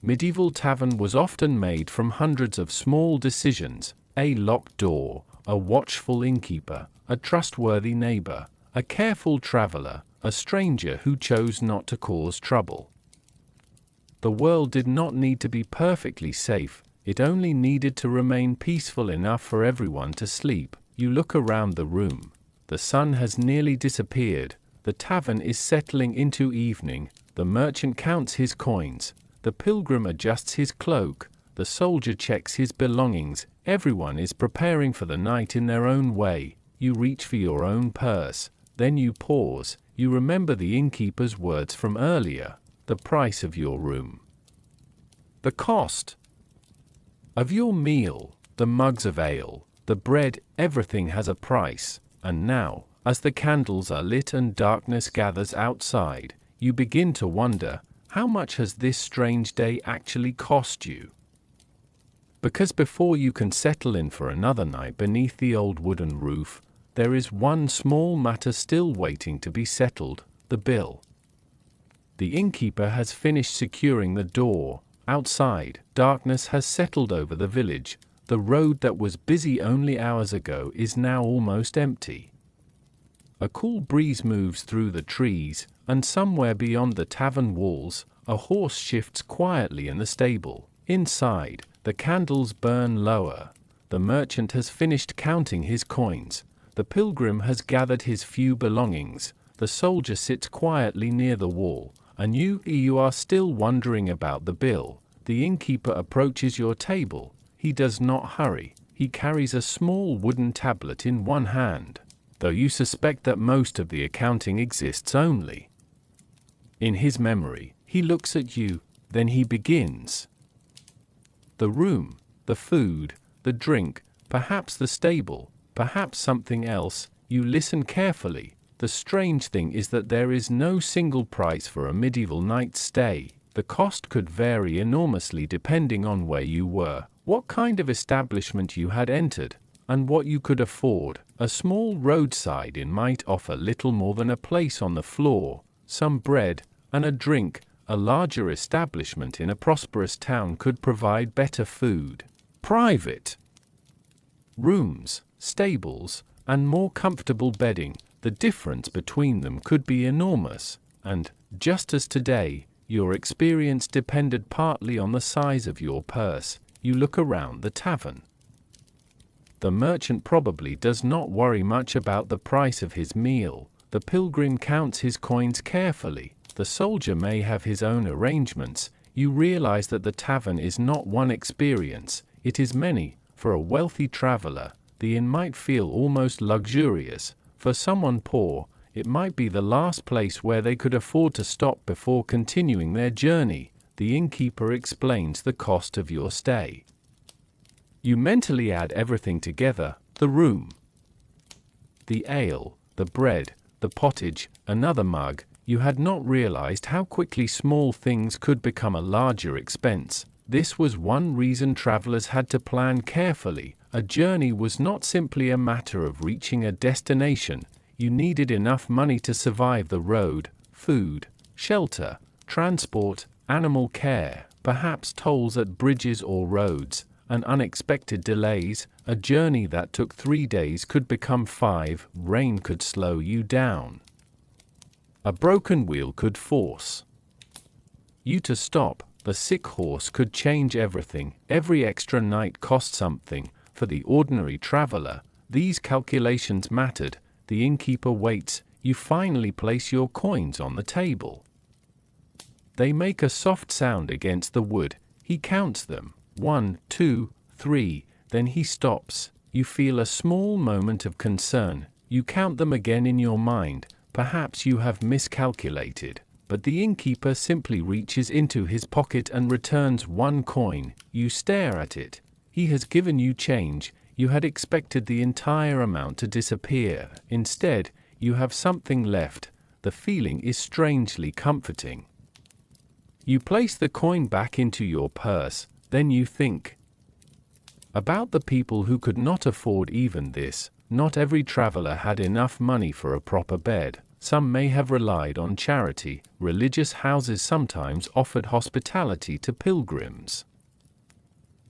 medieval tavern was often made from hundreds of small decisions. A locked door, a watchful innkeeper, a trustworthy neighbor, a careful traveler, a stranger who chose not to cause trouble. The world did not need to be perfectly safe, it only needed to remain peaceful enough for everyone to sleep. You look around the room. The sun has nearly disappeared, the tavern is settling into evening, the merchant counts his coins, the pilgrim adjusts his cloak, the soldier checks his belongings, everyone is preparing for the night in their own way. You reach for your own purse, then you pause, you remember the innkeeper's words from earlier, the price of your room. The cost of your meal, the mugs of ale, the bread, everything has a price, and now, as the candles are lit and darkness gathers outside, you begin to wonder, how much has this strange day actually cost you? Because before you can settle in for another night beneath the old wooden roof, there is one small matter still waiting to be settled, the bill. The innkeeper has finished securing the door. Outside, darkness has settled over the village. The road that was busy only hours ago is now almost empty. A cool breeze moves through the trees, and somewhere beyond the tavern walls, a horse shifts quietly in the stable. Inside, the candles burn lower. The merchant has finished counting his coins. The pilgrim has gathered his few belongings. The soldier sits quietly near the wall, and you are still wondering about the bill. The innkeeper approaches your table. He does not hurry. He carries a small wooden tablet in one hand, though you suspect that most of the accounting exists only in his memory. He looks at you, then he begins. The room, the food, the drink, perhaps the stable, perhaps something else. You listen carefully. The strange thing is that there is no single price for a medieval night's stay. The cost could vary enormously depending on where you were, what kind of establishment you had entered, and what you could afford. A small roadside inn might offer little more than a place on the floor, some bread, and a drink. A larger establishment in a prosperous town could provide better food, private rooms, stables, and more comfortable bedding. The difference between them could be enormous, and, just as today, your experience depended partly on the size of your purse. You look around the tavern. The merchant probably does not worry much about the price of his meal. The pilgrim counts his coins carefully. The soldier may have his own arrangements. You realize that the tavern is not one experience, it is many. For a wealthy traveler, the inn might feel almost luxurious. For someone poor, it might be the last place where they could afford to stop before continuing their journey. The innkeeper explains the cost of your stay. You mentally add everything together: the room, the ale, the bread, the pottage, another mug. You had not realized how quickly small things could become a larger expense. This was one reason travelers had to plan carefully. A journey was not simply a matter of reaching a destination. You needed enough money to survive the road, food, shelter, transport, animal care, perhaps tolls at bridges or roads, and unexpected delays. A journey that took 3 days could become 5. Rain could slow you down. A broken wheel could force you to stop. The sick horse could change everything. Every extra night cost something. For the ordinary traveler, these calculations mattered. The innkeeper waits. You finally place your coins on the table. They make a soft sound against the wood. He counts them. 1, 2, 3. Then he stops. You feel a small moment of concern. You count them again in your mind. Perhaps you have miscalculated. But the innkeeper simply reaches into his pocket and returns 1 coin. You stare at it. He has given you change. You had expected the entire amount to disappear. Instead, you have something left. The feeling is strangely comforting. You place the coin back into your purse. Then you think about the people who could not afford even this. Not every traveler had enough money for a proper bed. Some may have relied on charity. Religious houses sometimes offered hospitality to pilgrims.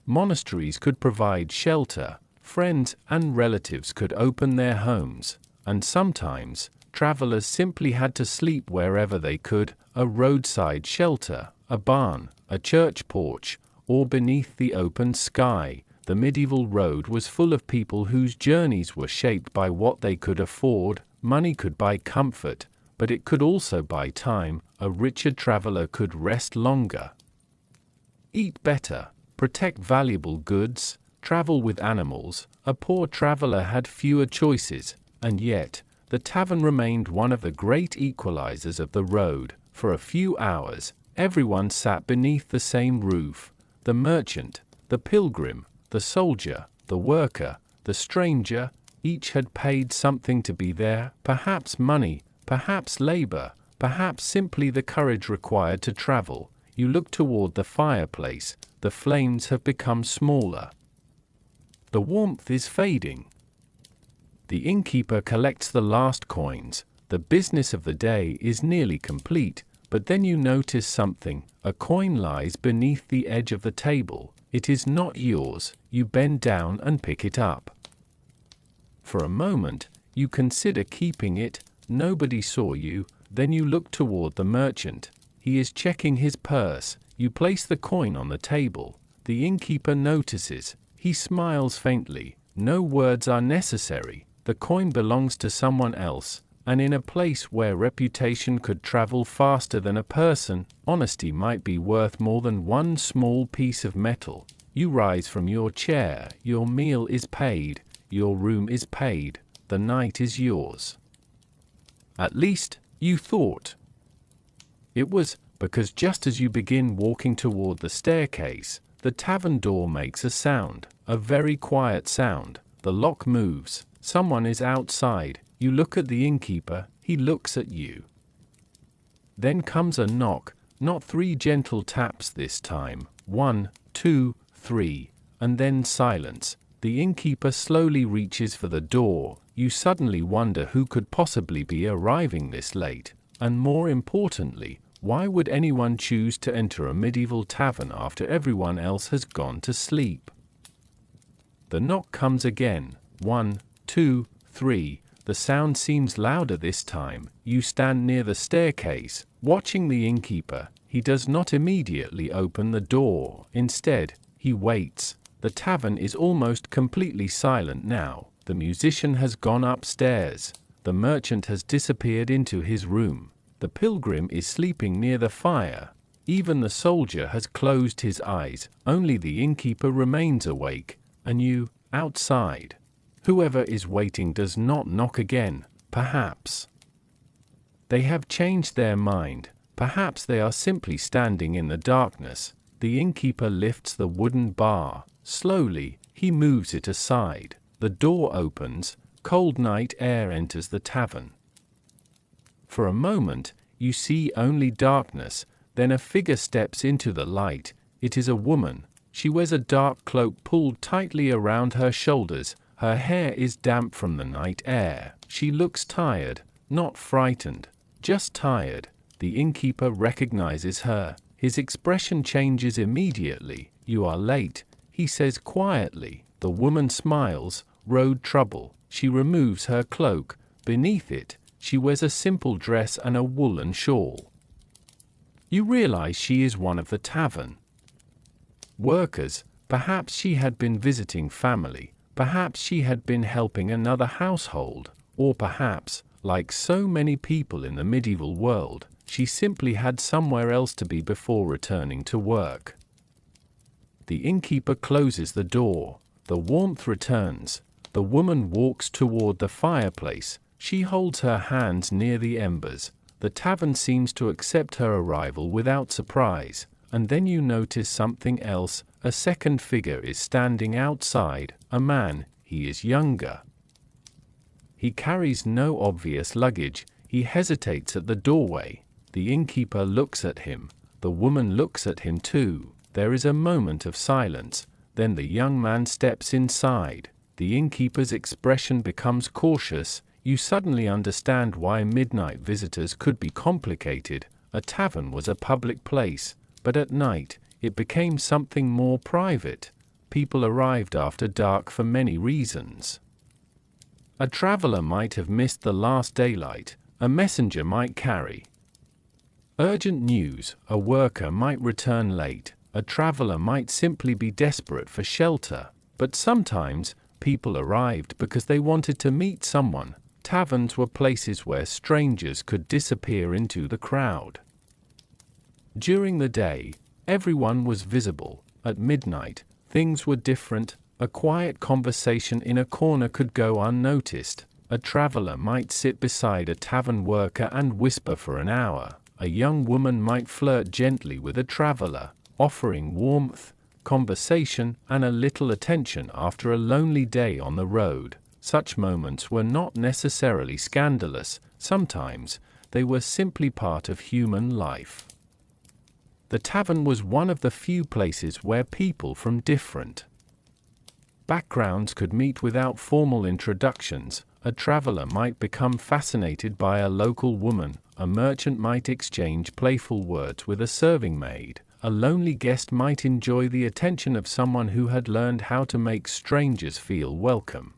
Monasteries could provide shelter. friends and relatives could open their homes, and sometimes, travelers simply had to sleep wherever they could, a roadside shelter, a barn, a church porch, or beneath the open sky. The medieval road was full of people whose journeys were shaped by what they could afford. Money could buy comfort, but it could also buy time. A richer traveler could rest longer, eat better, protect valuable goods, travel with animals. A poor traveler had fewer choices, and yet, the tavern remained one of the great equalizers of the road. For a few hours, everyone sat beneath the same roof. The merchant, the pilgrim, the soldier, the worker, the stranger, each had paid something to be there, perhaps money, perhaps labor, perhaps simply the courage required to travel. You look toward the fireplace, the flames have become smaller. The warmth is fading. The innkeeper collects the last coins. The business of the day is nearly complete, but then you notice something. A coin lies beneath the edge of the table. It is not yours. You bend down and pick it up. For a moment, you consider keeping it. Nobody saw you. Then you look toward the merchant. He is checking his purse. You place the coin on the table. The innkeeper notices. He smiles faintly. No words are necessary. The coin belongs to someone else, and in a place where reputation could travel faster than a person, honesty might be worth more than one small piece of metal. You rise from your chair. Your meal is paid. Your room is paid. The night is yours. At least, you thought. It was, because just as you begin walking toward the staircase, the tavern door makes a sound, a very quiet sound. The lock moves. Someone is outside. You look at the innkeeper. He looks at you. Then comes a knock, not 3 gentle taps this time. 1, 2, 3, and then silence. The innkeeper slowly reaches for the door. You suddenly wonder who could possibly be arriving this late, and more importantly, why would anyone choose to enter a medieval tavern after everyone else has gone to sleep? The knock comes again. 1, 2, 3. The sound seems louder this time. You stand near the staircase, watching the innkeeper. He does not immediately open the door. Instead, he waits. The tavern is almost completely silent now. The musician has gone upstairs. The merchant has disappeared into his room. The pilgrim is sleeping near the fire. Even the soldier has closed his eyes. Only the innkeeper remains awake. And you, outside. Whoever is waiting does not knock again. Perhaps they have changed their mind. Perhaps they are simply standing in the darkness. The innkeeper lifts the wooden bar. Slowly, he moves it aside. The door opens. Cold night air enters the tavern. For a moment, you see only darkness. Then a figure steps into the light. It is a woman. She wears a dark cloak pulled tightly around her shoulders. Her hair is damp from the night air. She looks tired, not frightened, just tired. The innkeeper recognizes her. His expression changes immediately. "You are late," he says quietly. The woman smiles. "Road trouble." She removes her cloak. Beneath it, she wears a simple dress and a woolen shawl. You realize she is one of the tavern workers. Perhaps she had been visiting family. Perhaps she had been helping another household. Or perhaps, like so many people in the medieval world, she simply had somewhere else to be before returning to work. The innkeeper closes the door. The warmth returns. The woman walks toward the fireplace. She holds her hands near the embers. The tavern seems to accept her arrival without surprise. And then you notice something else. A second figure is standing outside. A man. He is younger. He carries no obvious luggage. He hesitates at the doorway. The innkeeper looks at him. The woman looks at him too. There is a moment of silence. Then the young man steps inside. The innkeeper's expression becomes cautious. You suddenly understand why midnight visitors could be complicated. A tavern was a public place, but at night, it became something more private. people arrived after dark for many reasons. A traveler might have missed the last daylight, a messenger might carry urgent news, a worker might return late, a traveler might simply be desperate for shelter, but sometimes people arrived because they wanted to meet someone. Taverns were places where strangers could disappear into the crowd. During the day, everyone was visible. At midnight, things were different. A quiet conversation in a corner could go unnoticed. A traveler might sit beside a tavern worker and whisper for an hour. A young woman might flirt gently with a traveler, offering warmth, conversation, and a little attention after a lonely day on the road. Such moments were not necessarily scandalous. Sometimes they were simply part of human life. The tavern was one of the few places where people from different backgrounds could meet without formal introductions. A traveler might become fascinated by a local woman, a merchant might exchange playful words with a serving maid, a lonely guest might enjoy the attention of someone who had learned how to make strangers feel welcome.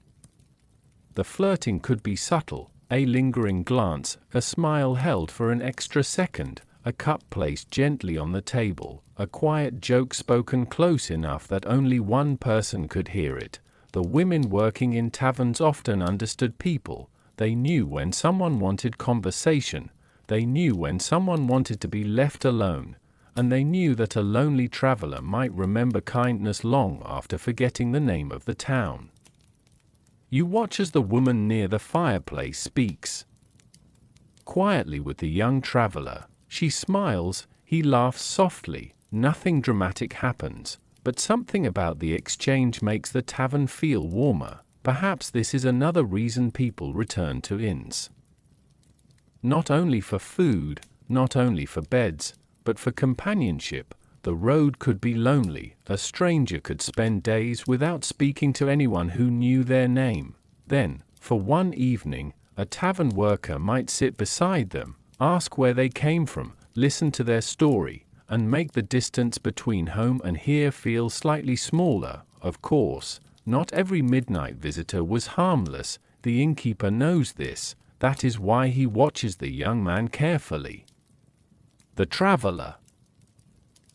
The flirting could be subtle, a lingering glance, a smile held for an extra second, a cup placed gently on the table, a quiet joke spoken close enough that only one person could hear it. The women working in taverns often understood people. They knew when someone wanted conversation, they knew when someone wanted to be left alone, and they knew that a lonely traveler might remember kindness long after forgetting the name of the town. You watch as the woman near the fireplace speaks quietly with the young traveler. She smiles, he laughs softly. Nothing dramatic happens, but something about the exchange makes the tavern feel warmer. Perhaps this is another reason people return to inns. Not only for food, not only for beds, but for companionship. The road could be lonely. A stranger could spend days without speaking to anyone who knew their name. Then, for one evening, a tavern worker might sit beside them, ask where they came from, listen to their story, and make the distance between home and here feel slightly smaller. Of course, not every midnight visitor was harmless. The innkeeper knows this. That is why he watches the young man carefully. The traveler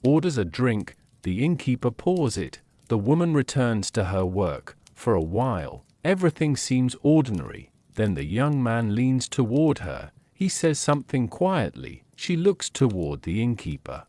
orders a drink. The innkeeper pours it. The woman returns to her work. For a while, everything seems ordinary. Then the young man leans toward her. He says something quietly. She looks toward the innkeeper.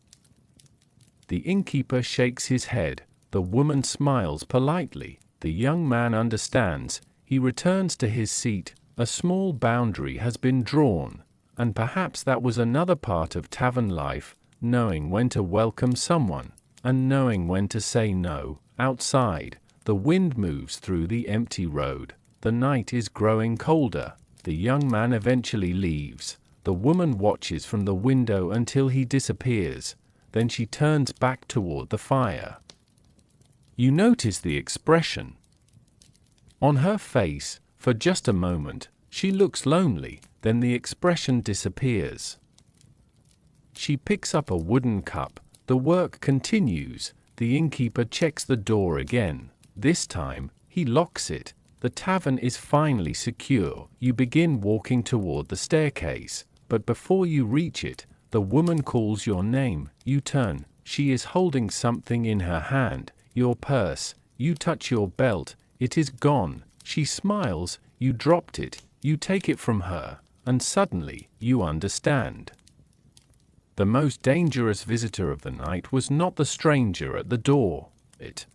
The innkeeper shakes his head. The woman smiles politely. The young man understands. He returns to his seat. A small boundary has been drawn, and perhaps that was another part of tavern life, knowing when to welcome someone, and knowing when to say no. Outside, the wind moves through the empty road. The night is growing colder. The young man eventually leaves. The woman watches from the window until he disappears. Then she turns back toward the fire. You notice the expression on her face. For just a moment, she looks lonely, then the expression disappears. She picks up a wooden cup. The work continues. The innkeeper checks the door again. This time, he locks it. The tavern is finally secure. You begin walking toward the staircase, but before you reach it, the woman calls your name. You turn. She is holding something in her hand, your purse. You touch your belt. It is gone. She smiles. You dropped it. You take it from her, and suddenly, you understand. The most dangerous visitor of the night was not the stranger at the door. It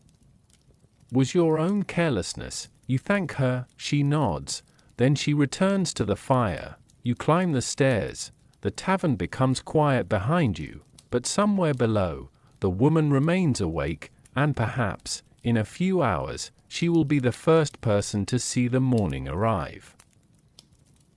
was your own carelessness. You thank her. She nods. Then she returns to the fire. You climb the stairs. The tavern becomes quiet behind you, but somewhere below, the woman remains awake, and perhaps, in a few hours, she will be the first person to see the morning arrive.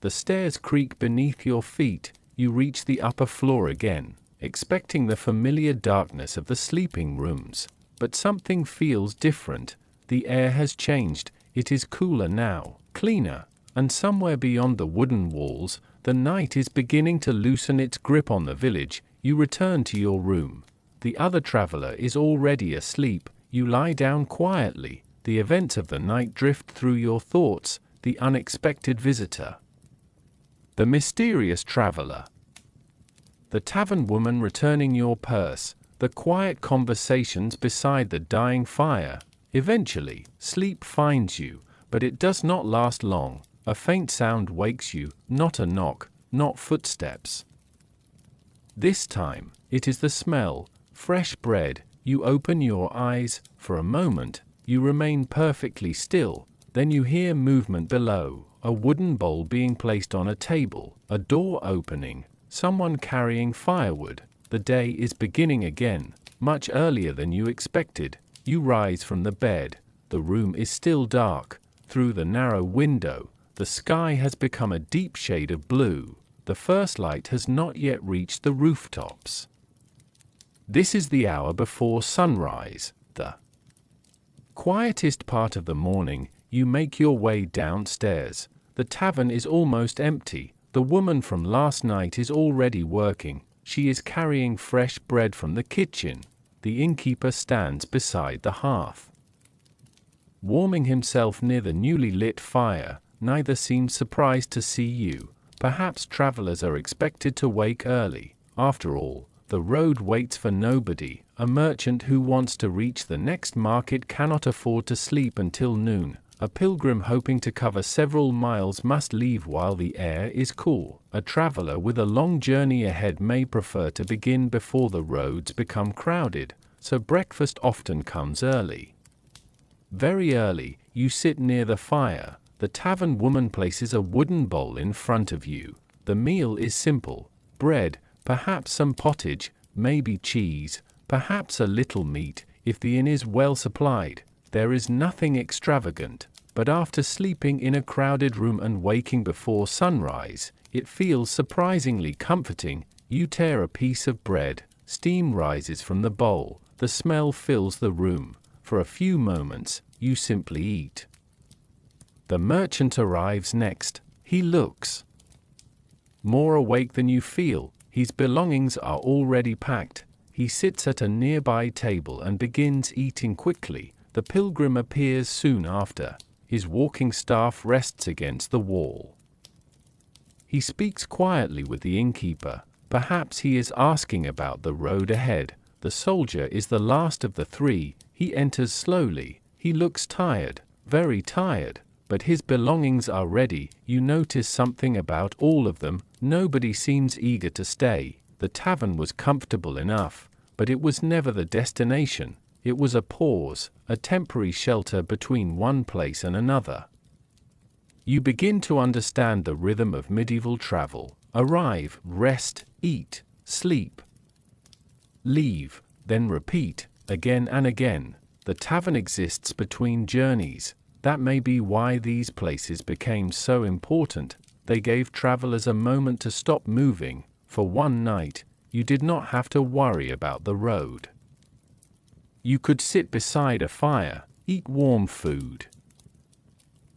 The stairs creak beneath your feet. You reach the upper floor again, expecting the familiar darkness of the sleeping rooms. But something feels different. The air has changed. It is cooler now, cleaner, and somewhere beyond the wooden walls, the night is beginning to loosen its grip on the village. You return to your room. The other traveler is already asleep. You lie down quietly. The events of the night drift through your thoughts, the unexpected visitor. The mysterious traveler. The tavern woman returning your purse, the quiet conversations beside the dying fire. Eventually, sleep finds you, but it does not last long. A faint sound wakes you, not a knock, not footsteps. This time, it is the smell, fresh bread. You open your eyes. For a moment, you remain perfectly still. Then you hear movement below, a wooden bowl being placed on a table, a door opening, someone carrying firewood. The day is beginning again, much earlier than you expected. You rise from the bed. The room is still dark. Through the narrow window, the sky has become a deep shade of blue. The first light has not yet reached the rooftops. This is the hour before sunrise, the quietest part of the morning. You make your way downstairs. The tavern is almost empty. The woman from last night is already working. She is carrying fresh bread from the kitchen. The innkeeper stands beside the hearth, warming himself near the newly lit fire. Neither seems surprised to see you. Perhaps travelers are expected to wake early. After all, the road waits for nobody. A merchant who wants to reach the next market cannot afford to sleep until noon. A pilgrim hoping to cover several miles must leave while the air is cool. A traveler with a long journey ahead may prefer to begin before the roads become crowded, so breakfast often comes early. Very early, you sit near the fire. The tavern woman places a wooden bowl in front of you. The meal is simple: bread, perhaps some pottage, maybe cheese, perhaps a little meat, if the inn is well supplied. There is nothing extravagant, but after sleeping in a crowded room and waking before sunrise, it feels surprisingly comforting. You tear a piece of bread. Steam rises from the bowl. The smell fills the room. For a few moments, you simply eat. The merchant arrives next. He looks more awake than you feel. His belongings are already packed. He sits at a nearby table and begins eating quickly. The pilgrim appears soon after. His walking staff rests against the wall. He speaks quietly with the innkeeper. Perhaps he is asking about the road ahead. The soldier is the last of the three. He enters slowly. He looks tired, very tired, but his belongings are ready. You notice something about all of them. Nobody seems eager to stay. The tavern was comfortable enough, but it was never the destination. It was a pause, a temporary shelter between one place and another. You begin to understand the rhythm of medieval travel. Arrive, rest, eat, sleep, leave, then repeat, again and again. The tavern exists between journeys. That may be why these places became so important. They gave travelers a moment to stop moving. For one night, you did not have to worry about the road. You could sit beside a fire, eat warm food,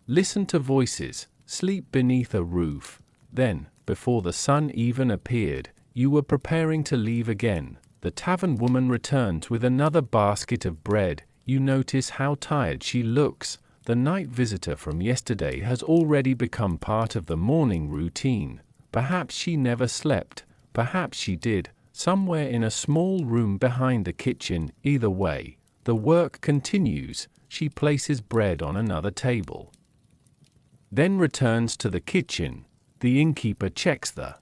listen to voices, sleep beneath a roof. Then, before the sun even appeared, you were preparing to leave again. The tavern woman returns with another basket of bread. You notice how tired she looks. The night visitor from yesterday has already become part of the morning routine. Perhaps she never slept. Perhaps she did, somewhere in a small room behind the kitchen. Either way, the work continues. She places bread on another table, then returns to the kitchen. The innkeeper checks the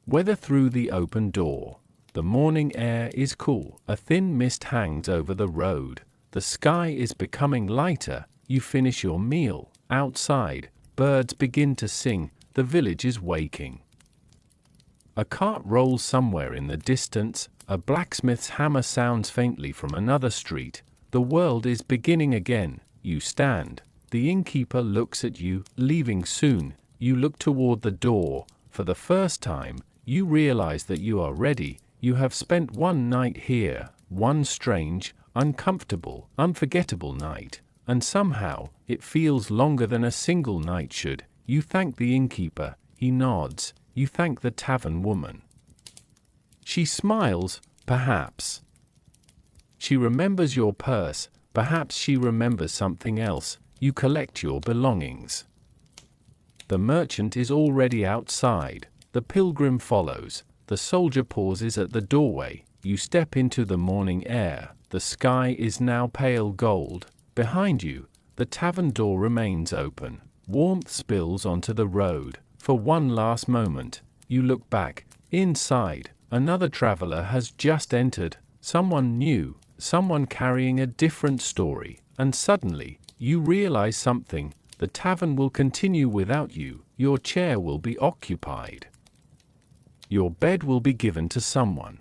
weather through the open door. The morning air is cool. A thin mist hangs over the road. The sky is becoming lighter. You finish your meal. Outside, birds begin to sing. The village is waking. A cart rolls somewhere in the distance. A blacksmith's hammer sounds faintly from another street. The world is beginning again. You stand. The innkeeper looks at you. Leaving soon. You look toward the door. For the first time, you realize that you are ready. You have spent one night here. One strange, uncomfortable, unforgettable night. And somehow, it feels longer than a single night should. You thank the innkeeper. He nods. You thank the tavern woman. She smiles, perhaps. She remembers your purse, perhaps she remembers something else. You collect your belongings. The merchant is already outside. The pilgrim follows. The soldier pauses at the doorway. You step into the morning air. The sky is now pale gold. Behind you, the tavern door remains open. Warmth spills onto the road. For one last moment, you look back. Inside, another traveler has just entered. Someone new, someone carrying a different story. And suddenly, you realize something. The tavern will continue without you. Your chair will be occupied. Your bed will be given to someone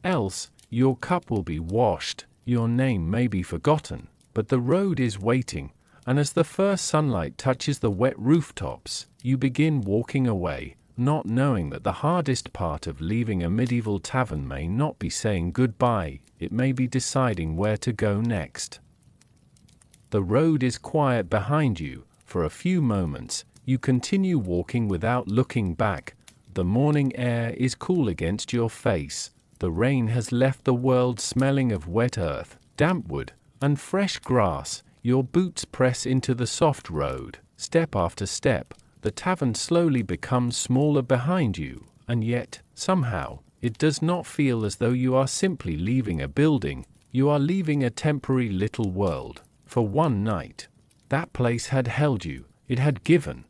else. Your cup will be washed. Your name may be forgotten, but the road is waiting. And as the first sunlight touches the wet rooftops, you begin walking away, not knowing that the hardest part of leaving a medieval tavern may not be saying goodbye, it may be deciding where to go next. The road is quiet behind you. For a few moments, you continue walking without looking back. The morning air is cool against your face. The rain has left the world smelling of wet earth, damp wood, and fresh grass. Your boots press into the soft road. Step after step, the tavern slowly becomes smaller behind you, and yet, somehow, it does not feel as though you are simply leaving a building. You are leaving a temporary little world. For one night, that place had held you. It had given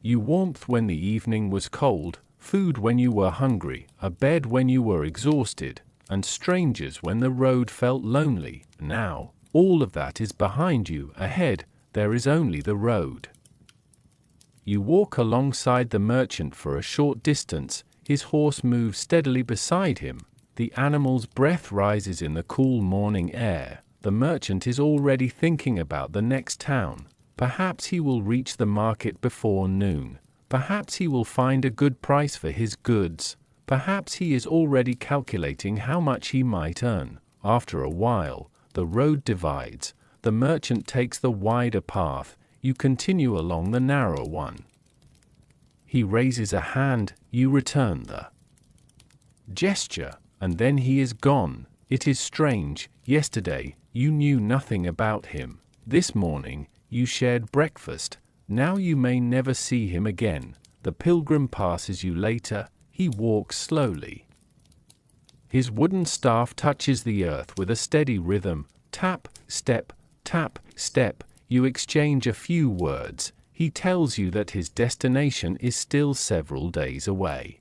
you warmth when the evening was cold, food when you were hungry, a bed when you were exhausted, and strangers when the road felt lonely. Now, all of that is behind you. Ahead, there is only the road. You walk alongside the merchant for a short distance. His horse moves steadily beside him. The animal's breath rises in the cool morning air. The merchant is already thinking about the next town. Perhaps he will reach the market before noon. Perhaps he will find a good price for his goods. Perhaps he is already calculating how much he might earn. After a while, the road divides. The merchant takes the wider path. You continue along the narrow one. He raises a hand. You return the gesture, and then he is gone. It is strange. Yesterday, you knew nothing about him. This morning, you shared breakfast. Now you may never see him again. The pilgrim passes you later. He walks slowly. His wooden staff touches the earth with a steady rhythm. Tap, step, tap, step. You exchange a few words. He tells you that his destination is still several days away.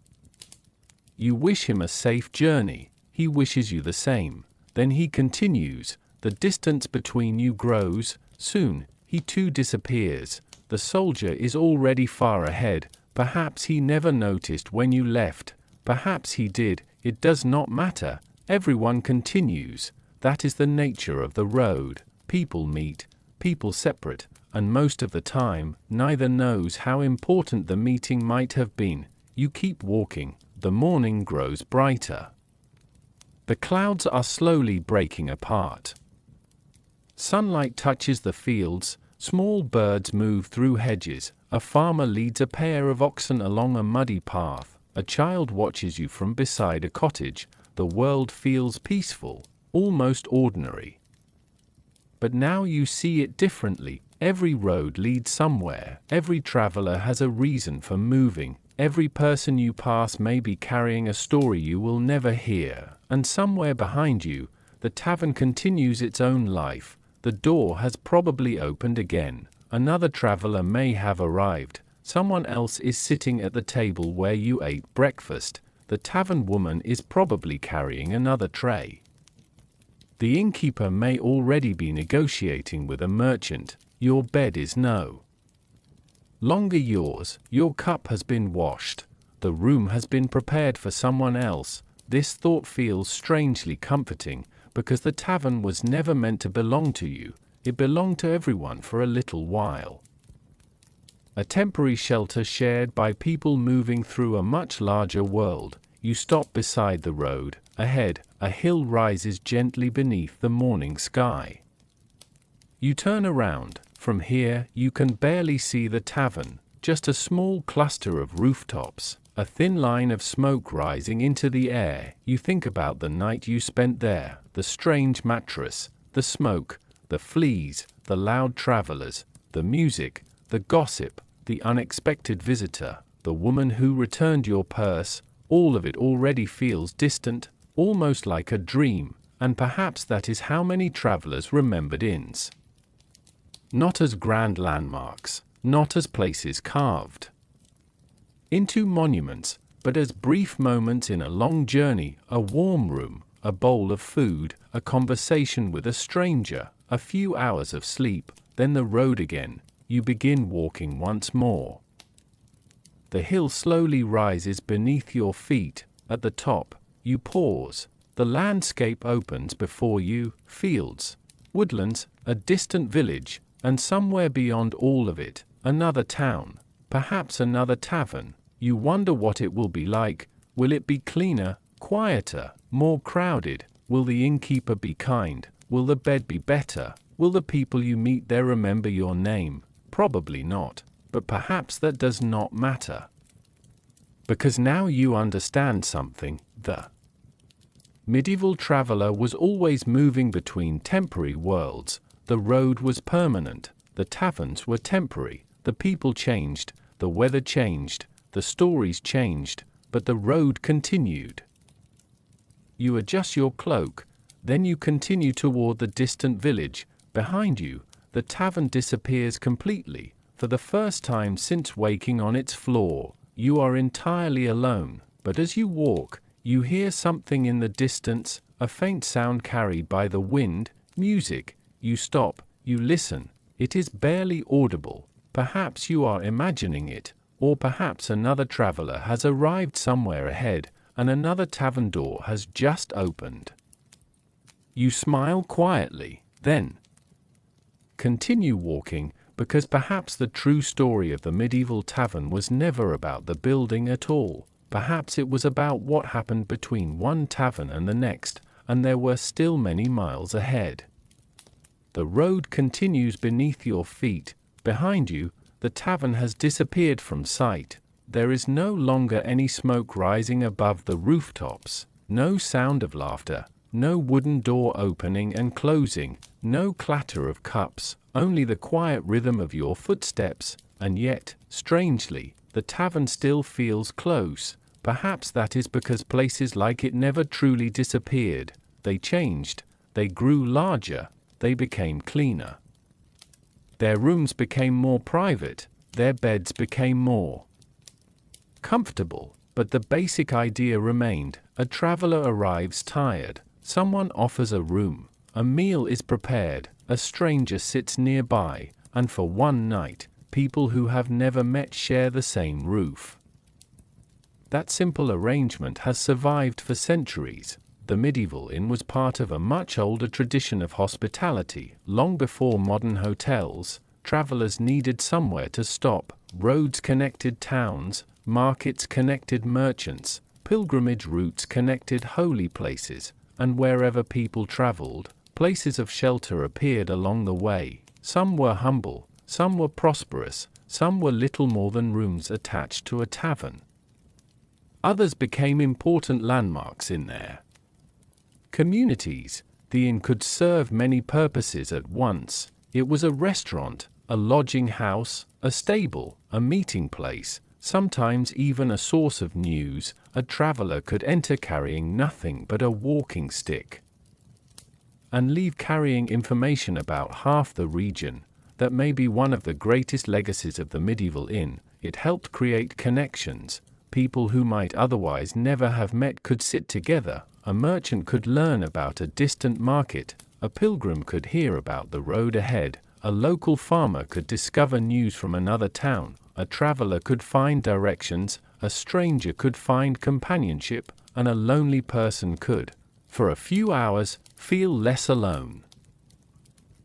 You wish him a safe journey. He wishes you the same. Then he continues. The distance between you grows. Soon, he too disappears. The soldier is already far ahead. Perhaps he never noticed when you left. Perhaps he did. It does not matter. Everyone continues. That is the nature of the road. People meet, people separate, and most of the time, neither knows how important the meeting might have been. You keep walking. The morning grows brighter. The clouds are slowly breaking apart. Sunlight touches the fields. Small birds move through hedges. A farmer leads a pair of oxen along a muddy path. A child watches you from beside a cottage. The world feels peaceful, almost ordinary. But now you see it differently. Every road leads somewhere. Every traveler has a reason for moving. Every person you pass may be carrying a story you will never hear. And somewhere behind you, the tavern continues its own life. The door has probably opened again. Another traveler may have arrived. Someone else is sitting at the table where you ate breakfast. The tavern woman is probably carrying another tray. The innkeeper may already be negotiating with a merchant. Your bed is no longer yours. Your cup has been washed. The room has been prepared for someone else. This thought feels strangely comforting, because the tavern was never meant to belong to you. It belonged to everyone for a little while. A temporary shelter shared by people moving through a much larger world. You stop beside the road. Ahead, a hill rises gently beneath the morning sky. You turn around. From here, you can barely see the tavern, just a small cluster of rooftops. a thin line of smoke rising into the air. You think about the night you spent there, the strange mattress, the smoke, the fleas, the loud travelers, the music, the gossip, the unexpected visitor, the woman who returned your purse. All of it already feels distant, almost like a dream, and perhaps that is how many travelers remembered inns. Not as grand landmarks, not as places carved into monuments, but as brief moments in a long journey, a warm room, a bowl of food, a conversation with a stranger, a few hours of sleep, then the road again. You begin walking once more. The hill slowly rises beneath your feet. At the top, you pause. The landscape opens before you, fields, woodlands, a distant village, and somewhere beyond all of it, another town, perhaps another tavern. You wonder what it will be like. Will it be cleaner, quieter, more crowded? Will the innkeeper be kind? Will the bed be better? Will the people you meet there remember your name? Probably not, but perhaps that does not matter. Because now you understand something. The medieval traveler was always moving between temporary worlds. The road was permanent, the taverns were temporary, the people changed, the weather changed, the stories changed, but the road continued. You adjust your cloak, then you continue toward the distant village. Behind you, the tavern disappears completely. For the first time since waking on its floor, you are entirely alone, but as you walk, you hear something in the distance, a faint sound carried by the wind, music. You stop, you listen. It is barely audible. Perhaps you are imagining it, or perhaps another traveler has arrived somewhere ahead, and another tavern door has just opened. You smile quietly, then continue walking, because perhaps the true story of the medieval tavern was never about the building at all. Perhaps it was about what happened between one tavern and the next, and there were still many miles ahead. The road continues beneath your feet. Behind you, the tavern has disappeared from sight. There is no longer any smoke rising above the rooftops, no sound of laughter, no wooden door opening and closing, no clatter of cups, only the quiet rhythm of your footsteps. And yet, strangely, the tavern still feels close. Perhaps that is because places like it never truly disappeared. They changed, they grew larger, they became cleaner. Their rooms became more private, their beds became more comfortable, but the basic idea remained. A traveler arrives tired, someone offers a room, a meal is prepared, a stranger sits nearby, and for one night, people who have never met share the same roof. That simple arrangement has survived for centuries. The medieval inn was part of a much older tradition of hospitality. Long before modern hotels, travelers needed somewhere to stop. Roads connected towns, markets connected merchants, pilgrimage routes connected holy places, and wherever people traveled, places of shelter appeared along the way. Some were humble, some were prosperous, some were little more than rooms attached to a tavern. Others became important landmarks in their communities. The inn could serve many purposes at once. It was a restaurant, a lodging house, a stable, a meeting place, sometimes even a source of news. A traveler could enter carrying nothing but a walking stick and leave carrying information about half the region. That may be one of the greatest legacies of the medieval inn. It helped create connections. People who might otherwise never have met could sit together. A merchant could learn about a distant market. A pilgrim could hear about the road ahead. A local farmer could discover news from another town. A traveler could find directions. A stranger could find companionship. And a lonely person could, for a few hours, feel less alone.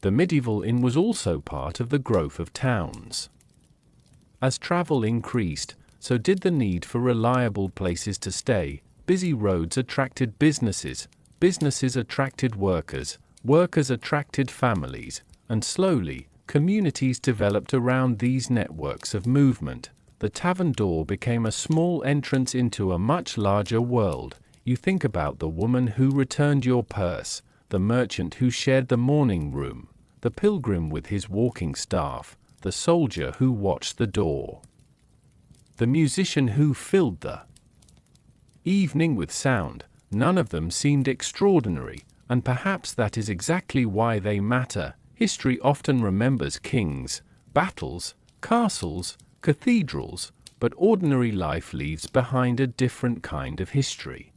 The medieval inn was also part of the growth of towns. As travel increased, so did the need for reliable places to stay. Busy roads attracted businesses, businesses attracted workers, workers attracted families, and slowly, communities developed around these networks of movement. the tavern door became a small entrance into a much larger world. You think about the woman who returned your purse, the merchant who shared the morning room, the pilgrim with his walking staff, the soldier who watched the door, the musician who filled the evening with sound. None of them seemed extraordinary, and perhaps that is exactly why they matter. History often remembers kings, battles, castles, cathedrals, but ordinary life leaves behind a different kind of history.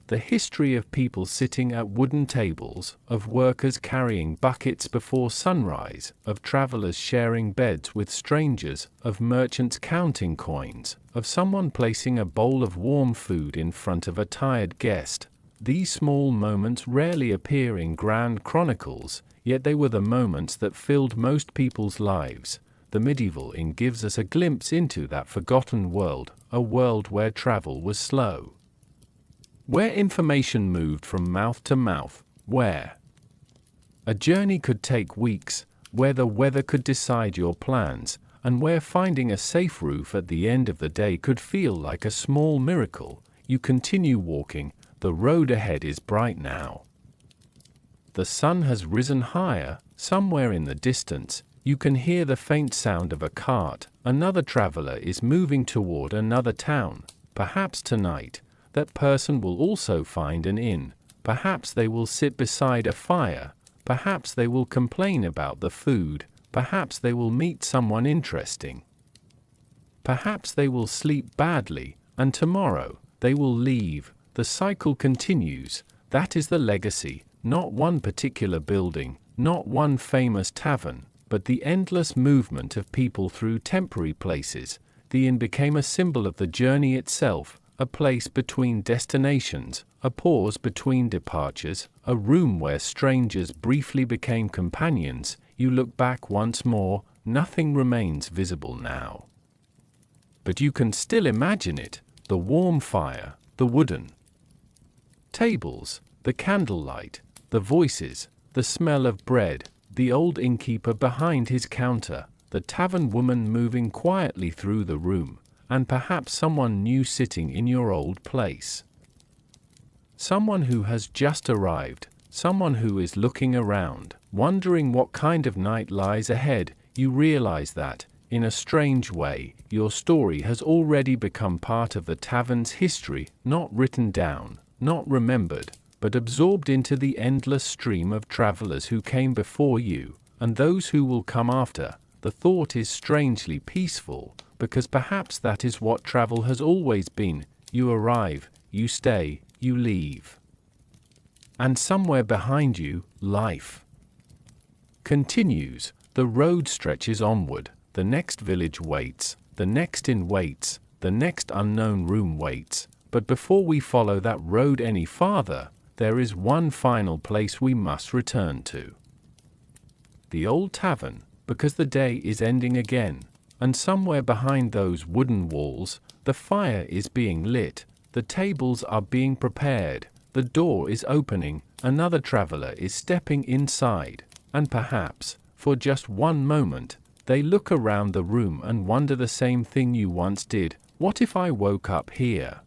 The history of people sitting at wooden tables, of workers carrying buckets before sunrise, of travelers sharing beds with strangers, of merchants counting coins, of someone placing a bowl of warm food in front of a tired guest. These small moments rarely appear in grand chronicles, yet they were the moments that filled most people's lives. The medieval inn gives us a glimpse into that forgotten world, a world where travel was slow, where information moved from mouth to mouth, where a journey could take weeks, where the weather could decide your plans, and where finding a safe roof at the end of the day could feel like a small miracle. You continue walking. The road ahead is bright now. The sun has risen higher. Somewhere in the distance, you can hear the faint sound of a cart. Another traveler is moving toward another town. Perhaps tonight, that person will also find an inn. Perhaps they will sit beside a fire. Perhaps they will complain about the food. Perhaps they will meet someone interesting. Perhaps they will sleep badly, and tomorrow they will leave. The cycle continues. That is the legacy, not one particular building, not one famous tavern, but the endless movement of people through temporary places. The inn became a symbol of the journey itself, a place between destinations, a pause between departures, a room where strangers briefly became companions. You look back once more, nothing remains visible now. But you can still imagine it, the warm fire, the wooden tables, the candlelight, the voices, the smell of bread, the old innkeeper behind his counter, the tavern woman moving quietly through the room, and perhaps someone new sitting in your old place. Someone who has just arrived, someone who is looking around, wondering what kind of night lies ahead. You realize that, in a strange way, your story has already become part of the tavern's history, not written down, not remembered, but absorbed into the endless stream of travelers who came before you, and those who will come after. The thought is strangely peaceful, because perhaps that is what travel has always been. You arrive, you stay, you leave. And somewhere behind you, life continues. The road stretches onward. The next village waits, the next inn waits, the next unknown room waits. But before we follow that road any farther, there is one final place we must return to. The old tavern, because the day is ending again, and somewhere behind those wooden walls, the fire is being lit, the tables are being prepared, the door is opening, another traveler is stepping inside, and perhaps, for just one moment, they look around the room and wonder the same thing you once did. What if I woke up here?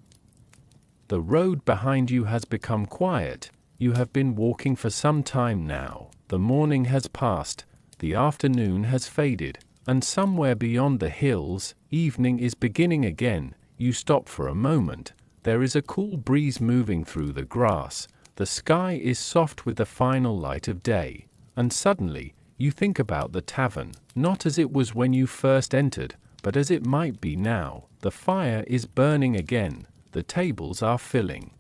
The road behind you has become quiet. You have been walking for some time now. The morning has passed, the afternoon has faded, and somewhere beyond the hills, evening is beginning again. You stop for a moment. There is a cool breeze moving through the grass. The sky is soft with the final light of day. And suddenly, you think about the tavern, not as it was when you first entered, but as it might be now. The fire is burning again. The tables are filling.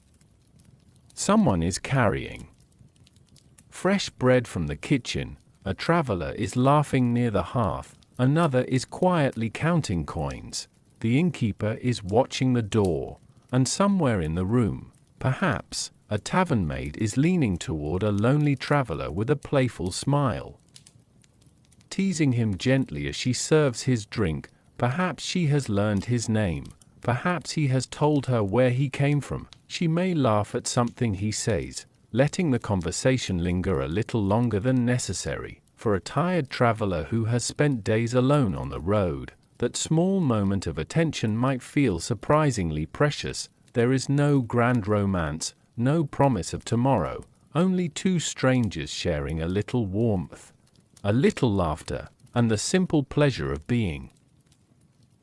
Someone is carrying fresh bread from the kitchen. A traveler is laughing near the hearth. Another is quietly counting coins. The innkeeper is watching the door. And somewhere in the room, perhaps, a tavern maid is leaning toward a lonely traveler with a playful smile, teasing him gently as she serves his drink. Perhaps she has learned his name. Perhaps he has told her where he came from. She may laugh at something he says, letting the conversation linger a little longer than necessary. For a tired traveler who has spent days alone on the road, that small moment of attention might feel surprisingly precious. There is no grand romance, no promise of tomorrow, only two strangers sharing a little warmth, a little laughter, and the simple pleasure of being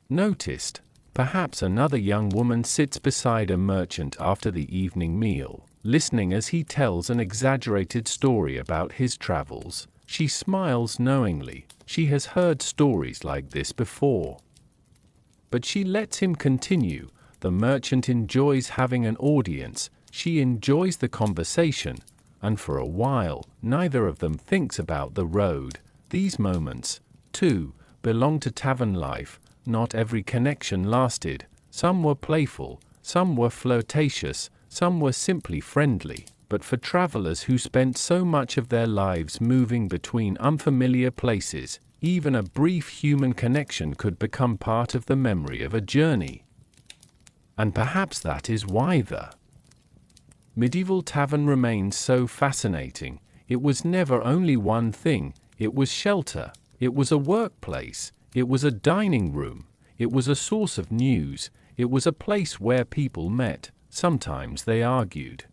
noticed. Perhaps another young woman sits beside a merchant after the evening meal, listening as he tells an exaggerated story about his travels. She smiles knowingly. She has heard stories like this before. But she lets him continue. The merchant enjoys having an audience. She enjoys the conversation. And for a while, neither of them thinks about the road. These moments, too, belong to tavern life. Not every connection lasted. Some were playful, some were flirtatious, some were simply friendly. But for travelers who spent so much of their lives moving between unfamiliar places, even a brief human connection could become part of the memory of a journey. And perhaps that is why the medieval tavern remains so fascinating. It was never only one thing. It was shelter. It was a workplace. It was a dining room. It was a source of news. It was a place where people met. Sometimes they argued.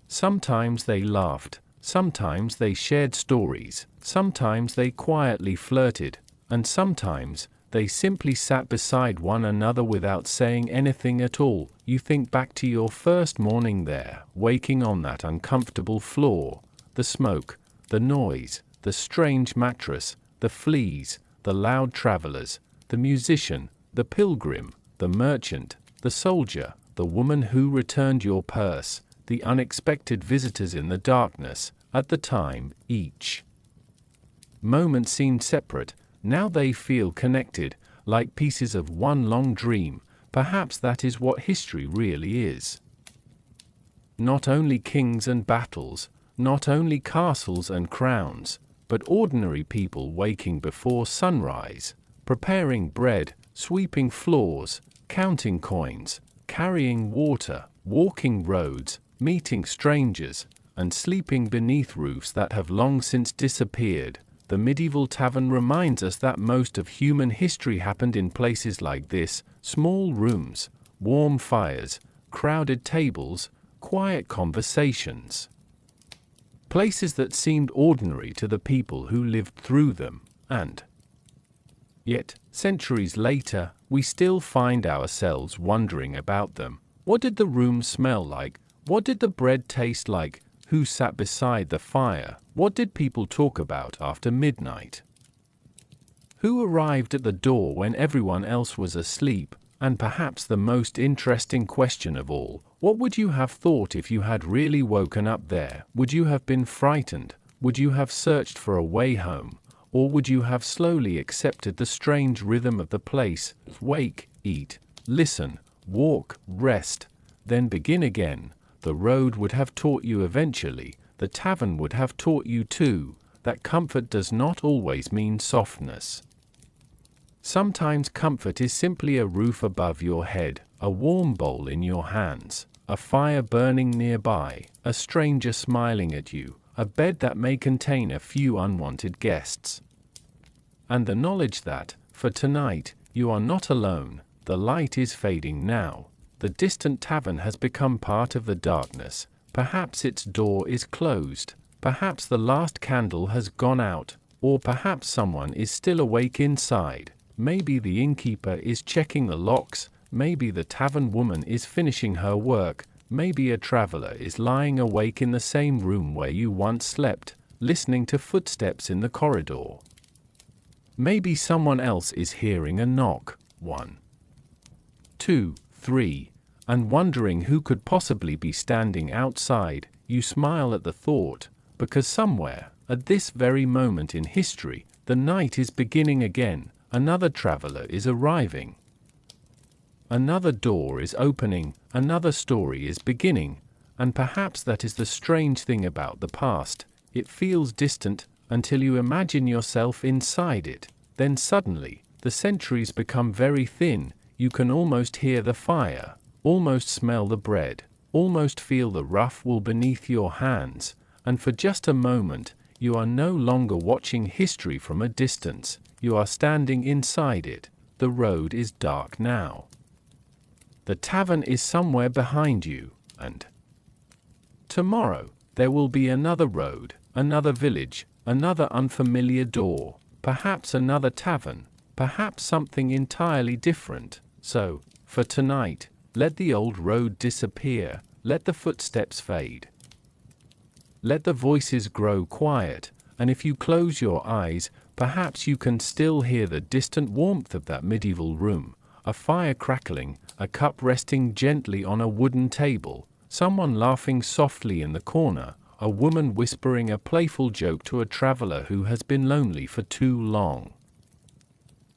Sometimes they laughed. Sometimes they shared stories. Sometimes they quietly flirted. And sometimes they simply sat beside one another without saying anything at all. You think back to your first morning there, waking on that uncomfortable floor, the smoke, the noise, the strange mattress, the fleas, the loud travelers, the musician, the pilgrim, the merchant, the soldier, the woman who returned your purse, the unexpected visitors in the darkness. At the time, each moment seemed separate. Now they feel connected, like pieces of one long dream. Perhaps that is what history really is. Not only kings and battles, not only castles and crowns, but ordinary people waking before sunrise, preparing bread, sweeping floors, counting coins, carrying water, walking roads, meeting strangers, and sleeping beneath roofs that have long since disappeared. The medieval tavern reminds us that most of human history happened in places like this: small rooms, warm fires, crowded tables, quiet conversations. Places that seemed ordinary to the people who lived through them, and yet, centuries later, we still find ourselves wondering about them. What did the room smell like? What did the bread taste like? Who sat beside the fire? What did people talk about after midnight? Who arrived at the door when everyone else was asleep? And perhaps the most interesting question of all, what would you have thought if you had really woken up there? Would you have been frightened? Would you have searched for a way home? Or would you have slowly accepted the strange rhythm of the place? Wake, eat, listen, walk, rest, then begin again. The road would have taught you eventually. The tavern would have taught you too, that comfort does not always mean softness. Sometimes comfort is simply a roof above your head, a warm bowl in your hands, a fire burning nearby, a stranger smiling at you, a bed that may contain a few unwanted guests. And the knowledge that, for tonight, you are not alone. The light is fading now. The distant tavern has become part of the darkness. Perhaps its door is closed. Perhaps the last candle has gone out. Or perhaps someone is still awake inside. Maybe the innkeeper is checking the locks. Maybe the tavern woman is finishing her work. Maybe a traveler is lying awake in the same room where you once slept, listening to footsteps in the corridor. Maybe someone else is hearing a knock, 1, 2, 3, and wondering who could possibly be standing outside. You smile at the thought, because somewhere, at this very moment in history, the night is beginning again. Another traveler is arriving. Another door is opening, another story is beginning, and perhaps that is the strange thing about the past. It feels distant until you imagine yourself inside it. Then suddenly, the centuries become very thin. You can almost hear the fire, almost smell the bread, almost feel the rough wool beneath your hands, and for just a moment, you are no longer watching history from a distance. You are standing inside it. The road is dark now. The tavern is somewhere behind you, and tomorrow there will be another road, another village, another unfamiliar door, perhaps another tavern, perhaps something entirely different. So, for tonight, let the old road disappear, let the footsteps fade. Let the voices grow quiet, and if you close your eyes, perhaps you can still hear the distant warmth of that medieval room, a fire crackling, a cup resting gently on a wooden table, someone laughing softly in the corner, a woman whispering a playful joke to a traveler who has been lonely for too long.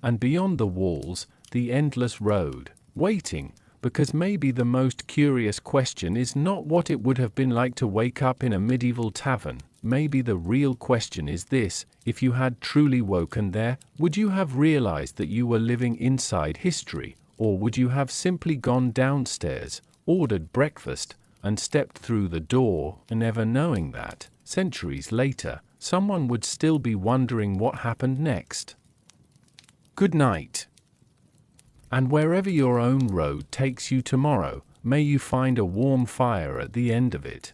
And beyond the walls, the endless road, waiting, because maybe the most curious question is not what it would have been like to wake up in a medieval tavern. Maybe the real question is this: if you had truly woken there, would you have realized that you were living inside history, or would you have simply gone downstairs, ordered breakfast, and stepped through the door, never knowing that, centuries later, someone would still be wondering what happened next? Good night. And wherever your own road takes you tomorrow, may you find a warm fire at the end of it.